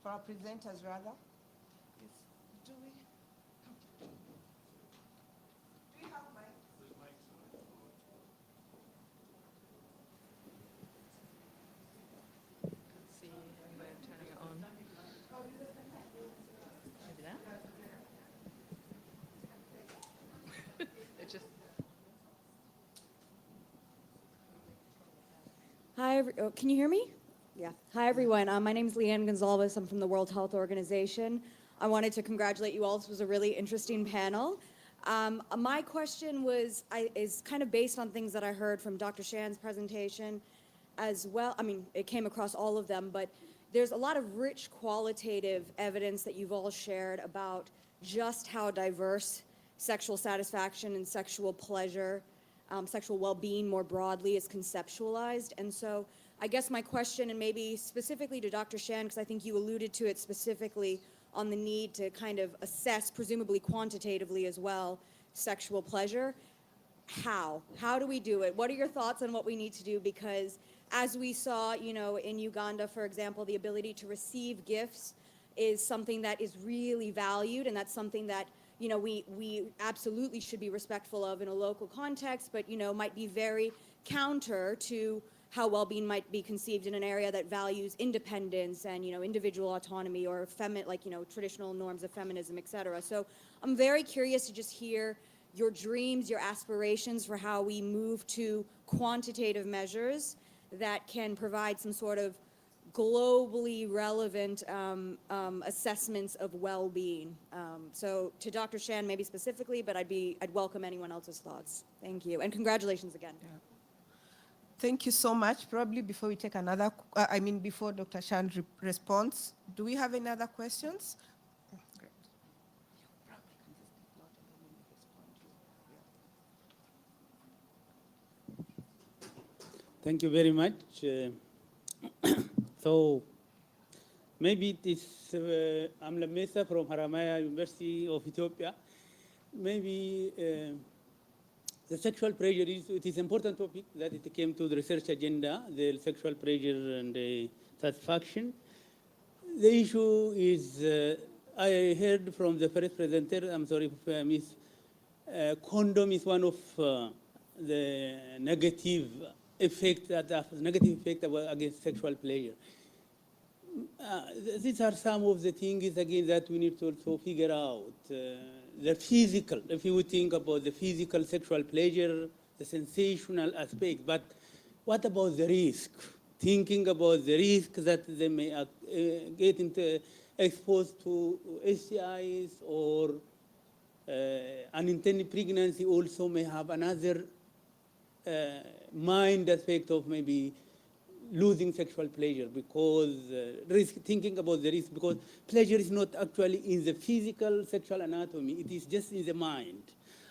[SPEAKER 1] For our presenters, rather? Yes. Do we have mics?
[SPEAKER 8] See if we're turning it on. Maybe there? It just...
[SPEAKER 11] Hi, can you hear me? Yeah. Hi, everyone. My name is Leanne Gonzalez. I'm from the World Health Organization. I wanted to congratulate you all. This was a really interesting panel. My question is kind of based on things that I heard from Dr. Shan's presentation as well. I mean, it came across all of them, but there's a lot of rich qualitative evidence that you've all shared about just how diverse sexual satisfaction and sexual pleasure, sexual well-being more broadly is conceptualized. And so I guess my question, and maybe specifically to Dr. Shan, because I think you alluded to it specifically on the need to kind of assess, presumably quantitatively as well, sexual pleasure. How? How do we do it? What are your thoughts on what we need to do? Because as we saw, in Uganda, for example, the ability to receive gifts is something that is really valued, and that's something that, you know, we absolutely should be respectful of in a local context, but, you know, might be very counter to how well-being might be conceived in an area that values independence and, you know, individual autonomy or like, you know, traditional norms of feminism, et cetera. So I'm very curious to just hear your dreams, your aspirations for how we move to quantitative measures that can provide some sort of globally relevant assessments of well-being. So to Dr. Shan, maybe specifically, but I'd welcome anyone else's thoughts. Thank you, and congratulations again.
[SPEAKER 1] Yeah. Thank you so much. Probably before we take another, before Dr. Shan responds, do we have any other questions? Great.
[SPEAKER 12] Thank you very much. So maybe it is Amla Mesa from Haramaya University of Ethiopia. Maybe the sexual pressure it is important topic that it came to the research agenda, the sexual pressure and the satisfaction. The issue is, I heard from the first presenter, I'm sorry if I miss, condom is one of the negative effect against sexual pleasure. These are some of the things again that we need to also figure out. The physical, if you think about the physical sexual pleasure, the sensational aspect, but what about the risk? Thinking about the risk that they may get exposed to STIs or unintended pregnancy also may have another mind aspect of maybe losing sexual pleasure, because thinking about the risk, because pleasure is not actually in the physical sexual anatomy, it is just in the mind.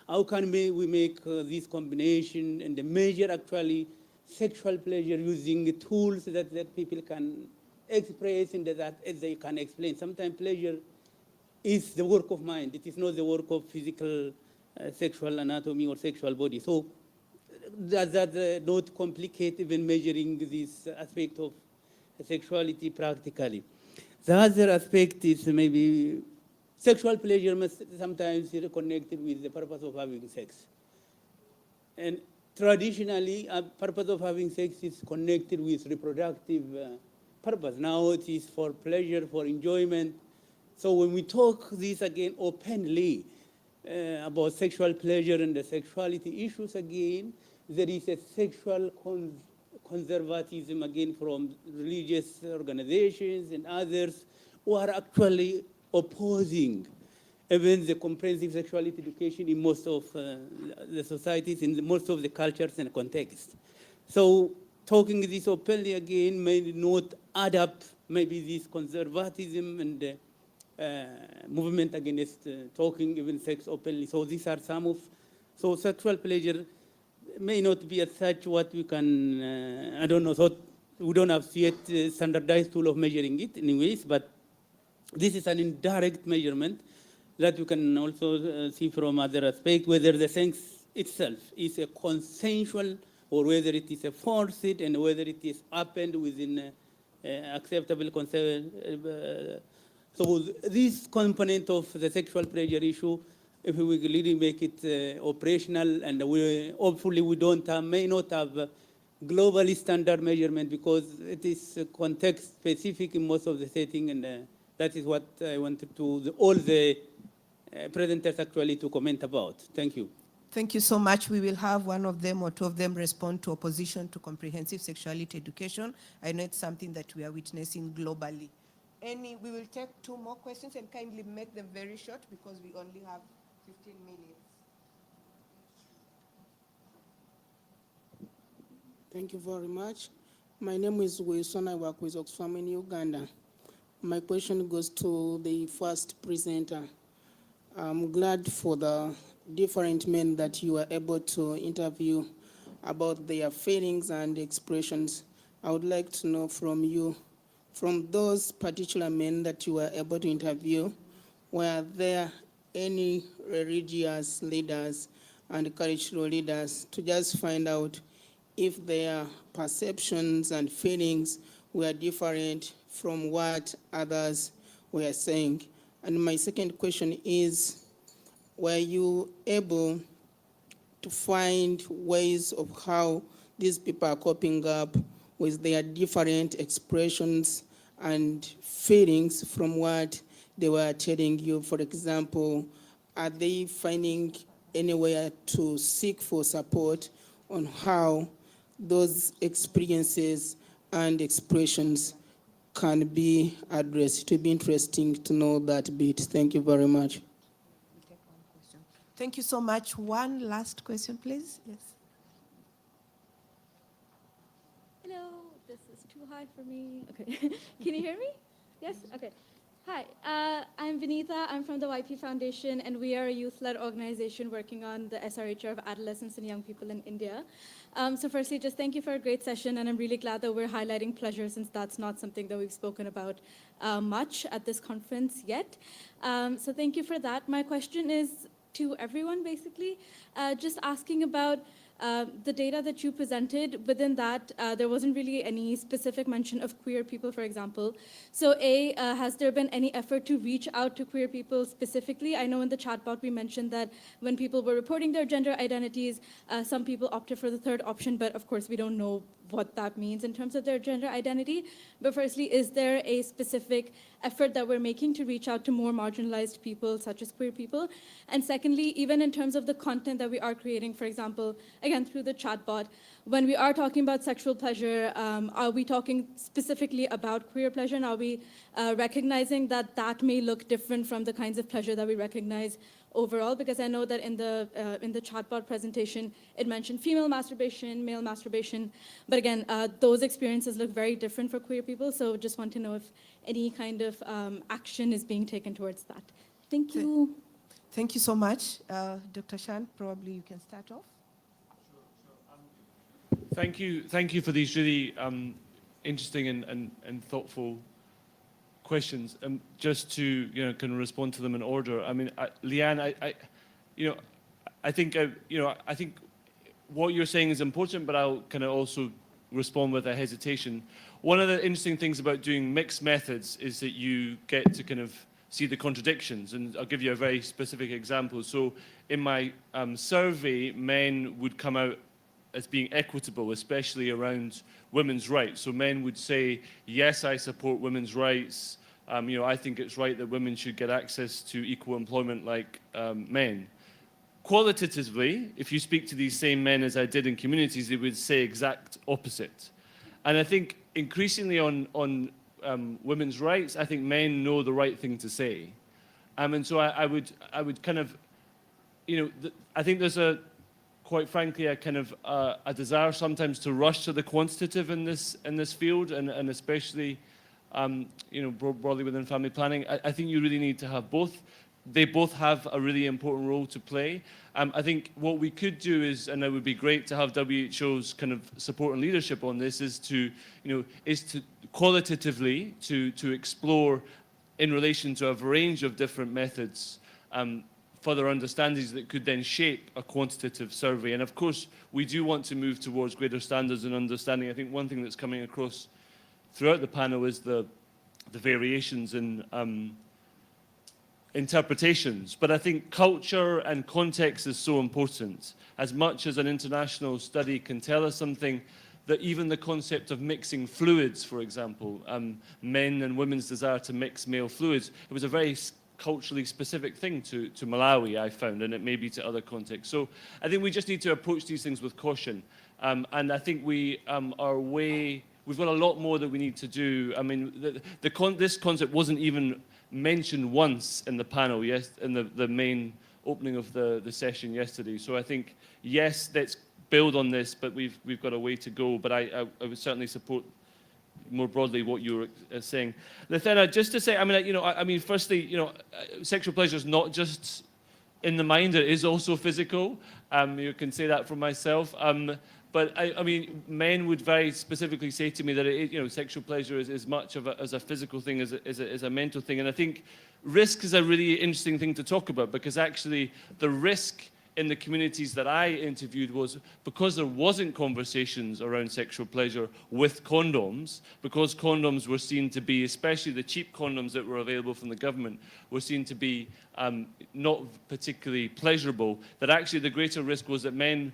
[SPEAKER 12] How can we make this combination and measure actually sexual pleasure using tools that people can express and that they can explain? Sometimes pleasure is the work of mind, it is not the work of physical sexual anatomy or sexual body. So that not complicate even measuring this aspect of sexuality practically. The other aspect is maybe sexual pleasure must sometimes be connected with the purpose of having sex. And traditionally, a purpose of having sex is connected with reproductive purpose. Now it is for pleasure, for enjoyment. So when we talk this again openly about sexual pleasure and the sexuality issues again, there is a sexual conservatism again from religious organizations and others who are actually opposing even the comprehensive sexuality education in most of the societies, in most of the cultures and contexts. So talking this openly again may not add up maybe this conservatism and movement against talking even sex openly. So these are some of, so sexual pleasure may not be as such what we can, I don't know, so we don't have yet standardized tool of measuring it anyways, but this is an indirect measurement that you can also see from other aspects, whether the sex itself is a consensual or whether it is a forced and whether it is happened within acceptable consent. So this component of the sexual pleasure issue, if we really make it operational, and hopefully we may not have globally standard measurement because it is context specific in most of the setting, and that is what I wanted to all the presenters actually to comment about. Thank you.
[SPEAKER 1] Thank you so much. We will have one of them or two of them respond to opposition to comprehensive sexuality education. I know it's something that we are witnessing globally. We will take two more questions and kindly make them very short because we only have 15 minutes.
[SPEAKER 13] Thank you very much. My name is Wilson. I work with Oxfam in Uganda. My question goes to the first presenter. I'm glad for the different men that you were able to interview about their feelings and expressions. I would like to know from you, from those particular men that you were able to interview, were there any religious leaders and cultural leaders to just find out if their perceptions and feelings were different from what others were saying. And my second question is, were you able to find ways of how these people are coping up with their different expressions and feelings from what they were telling you? For example, are they finding anywhere to seek for support on how those experiences and expressions can be addressed? It would be interesting to know that bit. Thank you very much.
[SPEAKER 1] Thank you so much. One last question, please. Yes.
[SPEAKER 14] Hello, this is too high for me. Okay, can you hear me? Yes? Okay. Hi, I'm Vinitha. I'm from the YP Foundation, and we are a youth-led organization working on the SRHR of adolescents and young people in India. So firstly, just thank you for a great session, and I'm really glad that we're highlighting pleasure, since that's not something that we've spoken about much at this conference yet. So thank you for that. My question is to everyone, basically, just asking about the data that you presented. Within that, there wasn't really any specific mention of queer people, for example. So has there been any effort to reach out to queer people specifically? I know in the chatbot we mentioned that when people were reporting their gender identities, some people opted for the third option, but of course we don't know what that means in terms of their gender identity. But firstly, is there a specific effort that we're making to reach out to more marginalized people, such as queer people? And secondly, even in terms of the content that we are creating, for example, again, through the chatbot, when we are talking about sexual pleasure, are we talking specifically about queer pleasure? And are we recognizing that that may look different from the kinds of pleasure that we recognize overall? Because I know that in the chatbot presentation, it mentioned female masturbation, male masturbation. But again, those experiences look very different for queer people. So just want to know if any kind of action is being taken towards that. Thank you.
[SPEAKER 1] Thank you so much. Dr. Shan, probably you can start off.
[SPEAKER 5] Thank you for these really interesting and thoughtful questions. Just to kind of respond to them in order. I mean, Leanne, I think what you're saying is important, but I'll kind of also respond with a hesitation. One of the interesting things about doing mixed methods is that you get to kind of see the contradictions, and I'll give you a very specific example. So in my survey, men would come out as being equitable, especially around women's rights. So men would say, yes, I support women's rights. I think it's right that women should get access to equal employment like men. Qualitatively, if you speak to these same men as I did in communities, they would say exact opposite. And I think increasingly on women's rights, I think men know the right thing to say. And so I would kind of, I think there's quite frankly, a kind of a desire sometimes to rush to the quantitative in this field, and especially, broadly within family planning. I think you really need to have both. They both have a really important role to play. I think what we could do is, and it would be great to have WHO's kind of support and leadership on this, is to qualitatively to explore in relation to a range of different methods, further understandings that could then shape a quantitative survey. And of course, we do want to move towards greater standards and understanding. I think one thing that's coming across throughout the panel is the variations in interpretations. But I think culture and context is so important. As much as an international study can tell us something, that even the concept of mixing fluids, for example, men and women's desire to mix male fluids, it was a very culturally specific thing to Malawi, I found, and it may be to other contexts. So I think we just need to approach these things with caution. And I think we've got a lot more that we need to do. I mean, this concept wasn't even mentioned once in the panel, in the main opening of the session yesterday. So I think, yes, let's build on this, but we've got a way to go. But I would certainly support more broadly what you were saying. Lathena, just to say, firstly, sexual pleasure is not just in the mind, it is also physical. You can say that from myself. But I mean, men would very specifically say to me that sexual pleasure is as much of as a physical thing as a mental thing. And I think risk is a really interesting thing to talk about, because actually the risk in the communities that I interviewed was because there wasn't conversations around sexual pleasure with condoms, because condoms were seen to be, especially the cheap condoms that were available from the government, were seen to be not particularly pleasurable, that actually the greater risk was that men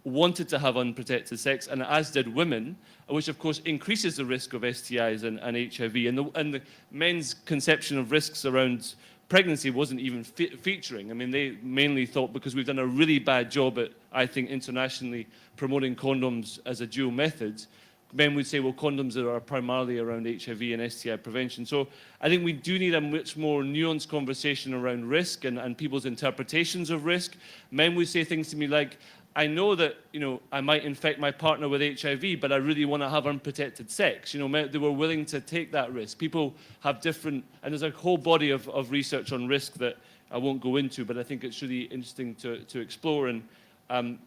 [SPEAKER 5] wanted to have unprotected sex, and as did women, which of course increases the risk of STIs and HIV. And the men's conception of risks around pregnancy wasn't even featuring. I mean, they mainly thought, because we've done a really bad job at, I think, internationally promoting condoms as a dual method, men would say, well, condoms are primarily around HIV and STI prevention. So I think we do need a much more nuanced conversation around risk and people's interpretations of risk. Men would say things to me like, I know that, you know, I might infect my partner with HIV, but I really want to have unprotected sex. You know, they were willing to take that risk. People have different, and there's a whole body of research on risk that I won't go into, but I think it's really interesting to explore. And,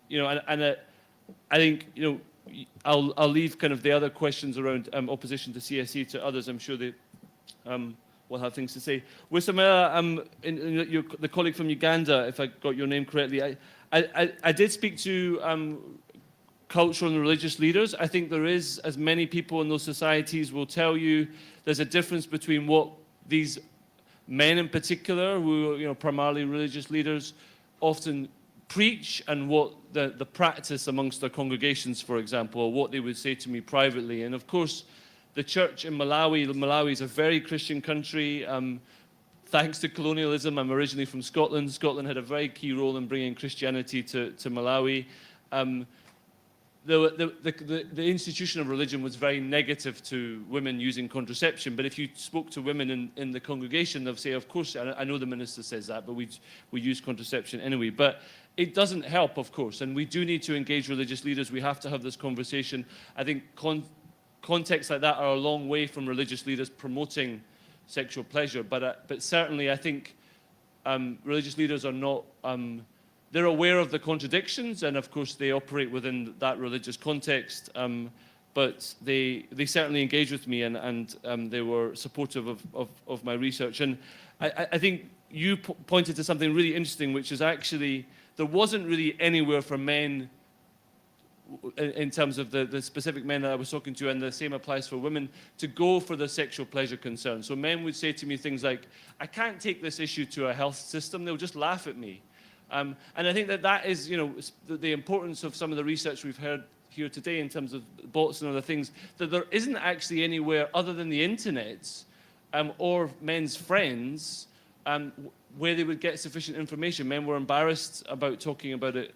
[SPEAKER 5] you know, I think, you know, I'll leave kind of the other questions around opposition to CSE to others. I'm sure they will have things to say. Wisamela, the colleague from Uganda, if I got your name correctly, I did speak to cultural and religious leaders. I think there is, as many people in those societies will tell you, there's a difference between what these men in particular, who are, you know, primarily religious leaders, often preach and what the practice amongst their congregations, for example, or what they would say to me privately. And of course, the church in Malawi is a very Christian country. Thanks to colonialism, I'm originally from Scotland. Scotland had a very key role in bringing Christianity to Malawi. The institution of religion was very negative to women using contraception, but if you spoke to women in the congregation, they'll say, of course, I know the minister says that, but we use contraception anyway. But it doesn't help, of course, and we do need to engage religious leaders. We have to have this conversation. I think contexts like that are a long way from religious leaders promoting sexual pleasure, but certainly I think religious leaders are not, they're aware of the contradictions, and of course they operate within that religious context, but they certainly engaged with me, and they were supportive of my research. And I think you pointed to something really interesting, which is actually there wasn't really anywhere for men in terms of the specific men that I was talking to, and the same applies for women, to go for the sexual pleasure concern. So men would say to me things like, I can't take this issue to a health system, they'll just laugh at me. And I think that is, you know, the importance of some of the research we've heard here today in terms of bots and other things, that there isn't actually anywhere other than the internet or men's friends where they would get sufficient information. Men were embarrassed about talking about it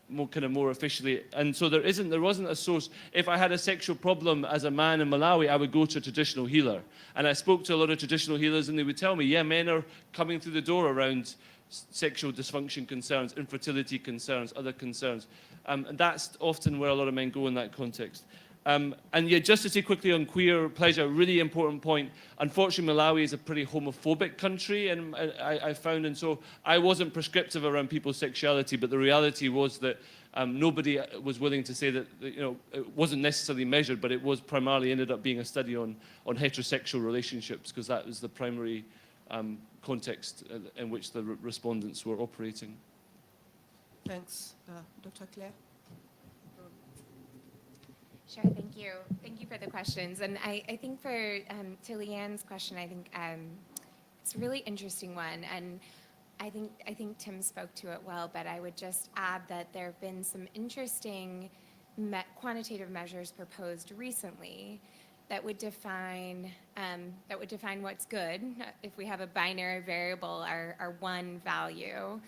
[SPEAKER 5] more officially, and so there wasn't a source. If I had a sexual problem as a man in Malawi, I would go to a traditional healer, and I spoke to a lot of traditional healers, and they would tell me, yeah, men are coming through the door around sexual dysfunction concerns, infertility concerns, other concerns, and that's often where a lot of men go in that context. And yeah, just to say quickly on queer pleasure, really important point. Unfortunately, Malawi is a pretty homophobic country, and I found, and so I wasn't prescriptive around people's sexuality, but the reality was that nobody was willing to say that, you know, it wasn't necessarily measured, but it was primarily ended up being a study on heterosexual relationships, because that was the primary context in which the respondents were operating.
[SPEAKER 1] Thanks. Dr. Claire?
[SPEAKER 7] Sure, thank you. Thank you for the questions. And I think to Leanne's question, I think it's a really interesting one. And I think Tim spoke to it well, but I would just add that there have been some interesting quantitative measures proposed recently that would define what's good. If we have a binary variable, our one value,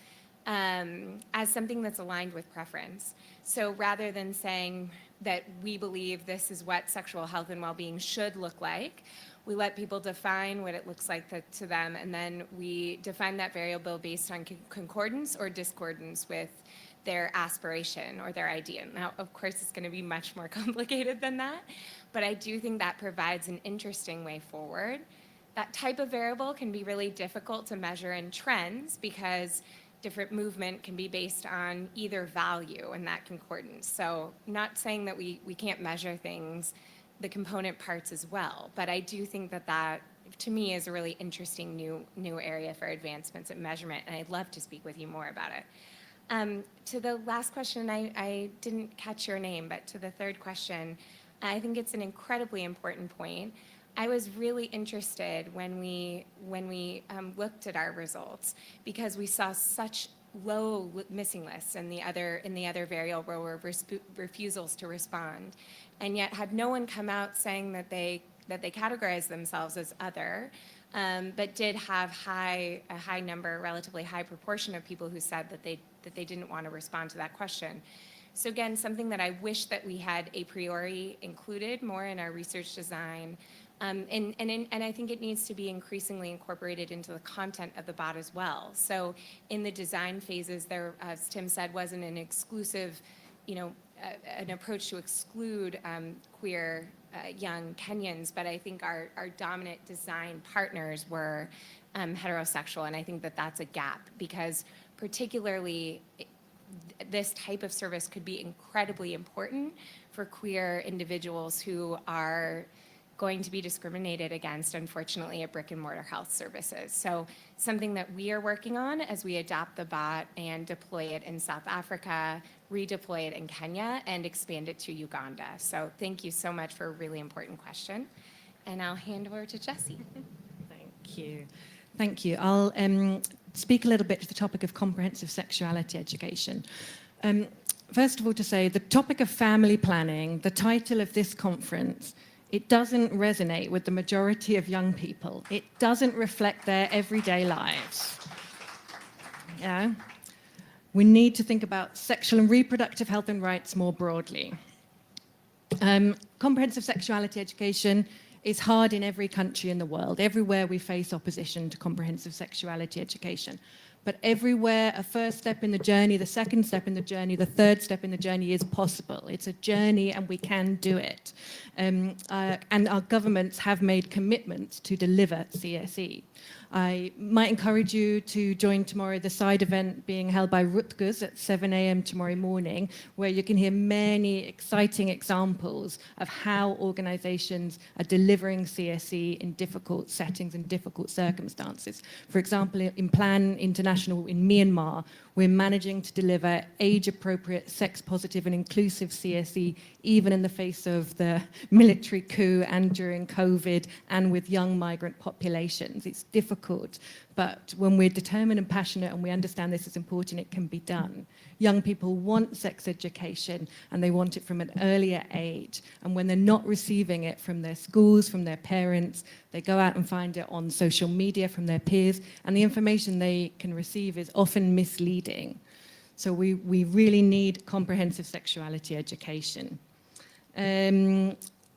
[SPEAKER 7] as something that's aligned with preference. So rather than saying that we believe this is what sexual health and well-being should look like, we let people define what it looks like to them, and then we define that variable based on concordance or discordance with their aspiration or their idea. Now, of course, it's going to be much more complicated than that, but I do think that provides an interesting way forward. That type of variable can be really difficult to measure in trends because different movement can be based on either value in that concordance. So not saying that we can't measure things, the component parts as well, but I do think that to me, is a really interesting new area for advancements in measurement, and I'd love to speak with you more about it. To the last question, I didn't catch your name, but to the third question, I think it's an incredibly important point. I was really interested when we looked at our results, because we saw such low missing lists in the other variable were refusals to respond, and yet had no one come out saying that they categorized themselves as other, but did have a high number, relatively high proportion of people who said that they didn't want to respond to that question. So again, something that I wish that we had a priori included more in our research design. And I think it needs to be increasingly incorporated into the content of the bot as well. So in the design phases, there, as Tim said, wasn't an exclusive, an approach to exclude queer young Kenyans, but I think our dominant design partners were heterosexual, and I think that that's a gap, because particularly this type of service could be incredibly important for queer individuals who are going to be discriminated against, unfortunately, at brick and mortar health services. So something that we are working on as we adopt the bot and deploy it in South Africa, redeploy it in Kenya, and expand it to Uganda. So thank you so much for a really important question. And I'll hand over to Jessie.
[SPEAKER 8] Thank you. Thank you. I'll speak a little bit to the topic of comprehensive sexuality education. First of all, to say the topic of family planning, the title of this conference, it doesn't resonate with the majority of young people. It doesn't reflect their everyday lives. Yeah? We need to think about sexual and reproductive health and rights more broadly. Comprehensive sexuality education is hard in every country in the world. Everywhere we face opposition to comprehensive sexuality education. But everywhere, a first step in the journey, the second step in the journey, the third step in the journey is possible. It's a journey and we can do it. And our governments have made commitments to deliver CSE. I might encourage you to join tomorrow the side event being held by Rutgers at 7 a.m. tomorrow morning, where you can hear many exciting examples of how organizations are delivering CSE in difficult settings and difficult circumstances. For example, in Plan International in Myanmar, we're managing to deliver age-appropriate, sex-positive and inclusive CSE even in the face of the military coup and during COVID and with young migrant populations. It's difficult, but when we're determined and passionate and we understand this is important, it can be done. Young people want sex education and they want it from an earlier age. And when they're not receiving it from their schools, from their parents, they go out and find it on social media from their peers, and the information they can receive is often misleading. So we really need comprehensive sexuality education.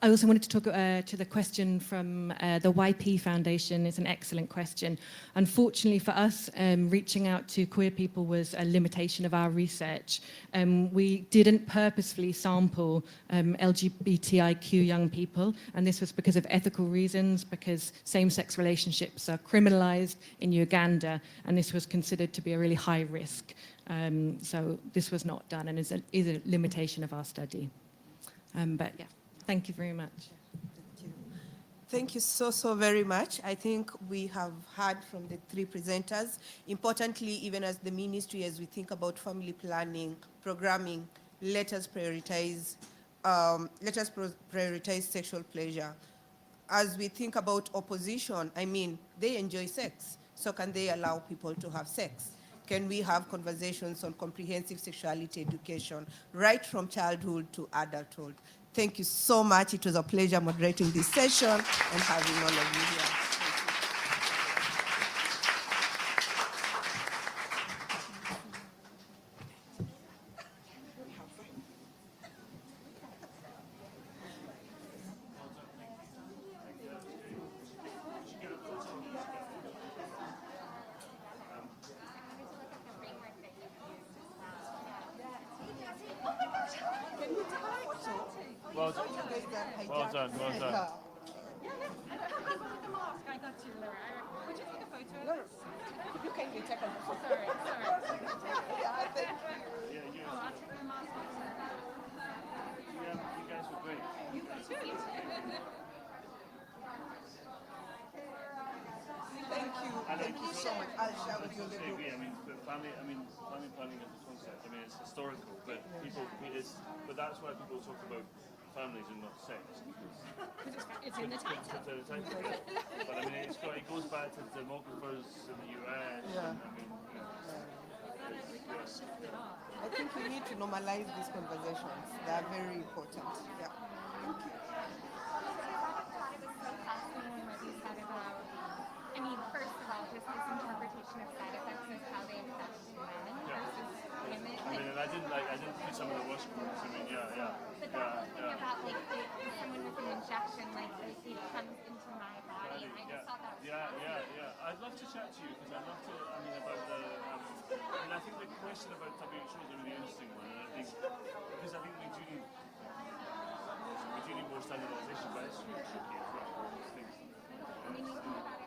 [SPEAKER 8] I also wanted to talk to the question from the YP Foundation. It's an excellent question. Unfortunately for us, reaching out to queer people was a limitation of our research. We didn't purposefully sample LGBTIQ young people, and this was because of ethical reasons, because same-sex relationships are criminalized in Uganda, and this was considered to be a really high risk. So this was not done, and is a limitation of our study. But yeah. Thank you very much.
[SPEAKER 1] Thank you so very much. I think we have heard from the three presenters. Importantly, even as the ministry, as we think about family planning, programming, let us prioritize sexual pleasure. As we think about opposition, I mean, they enjoy sex, so can they allow people to have sex? Can we have conversations on comprehensive sexuality education, right from childhood to adulthood? Thank you so much. It was a pleasure moderating this session and having all of you here.
[SPEAKER 5] Well done. Well done. Well done.
[SPEAKER 3] I got you, Laura. Would you take a photo?
[SPEAKER 1] You can take a photo.
[SPEAKER 3] Sorry.
[SPEAKER 1] Yeah, thank you.
[SPEAKER 5] Yeah, you.
[SPEAKER 3] Oh, I'll take my mask off.
[SPEAKER 5] You guys were great.
[SPEAKER 3] You too.
[SPEAKER 1] share with you in the
[SPEAKER 4] I
[SPEAKER 1] group.
[SPEAKER 4] agree. I mean, family planning as a concept. I mean, it's historical, but but that's why people talk about families and not sex.
[SPEAKER 2] Because it's in the title.
[SPEAKER 4] But I mean, it goes back to demographers in the US.
[SPEAKER 1] Yeah.
[SPEAKER 4] And, I mean,
[SPEAKER 1] I think we need to normalize these conversations. They are very important. Yeah. Thank you.
[SPEAKER 7] thought it was so fascinating what you said about, I mean, first of all, just this interpretation of side effects as how they affect men versus women.
[SPEAKER 4] I mean, and I didn't put some of the worst quotes. I mean,
[SPEAKER 7] But that whole thing about like someone with an injection, like it comes into my body, and I just thought that was
[SPEAKER 4] yeah. I'd love to chat to you because I'd love to. I mean, about the. I mean, I think the question about WHO is a really interesting one, and I think because I think we do need more standardization, but it's really tricky as well. These things.
[SPEAKER 7] I mean, you think about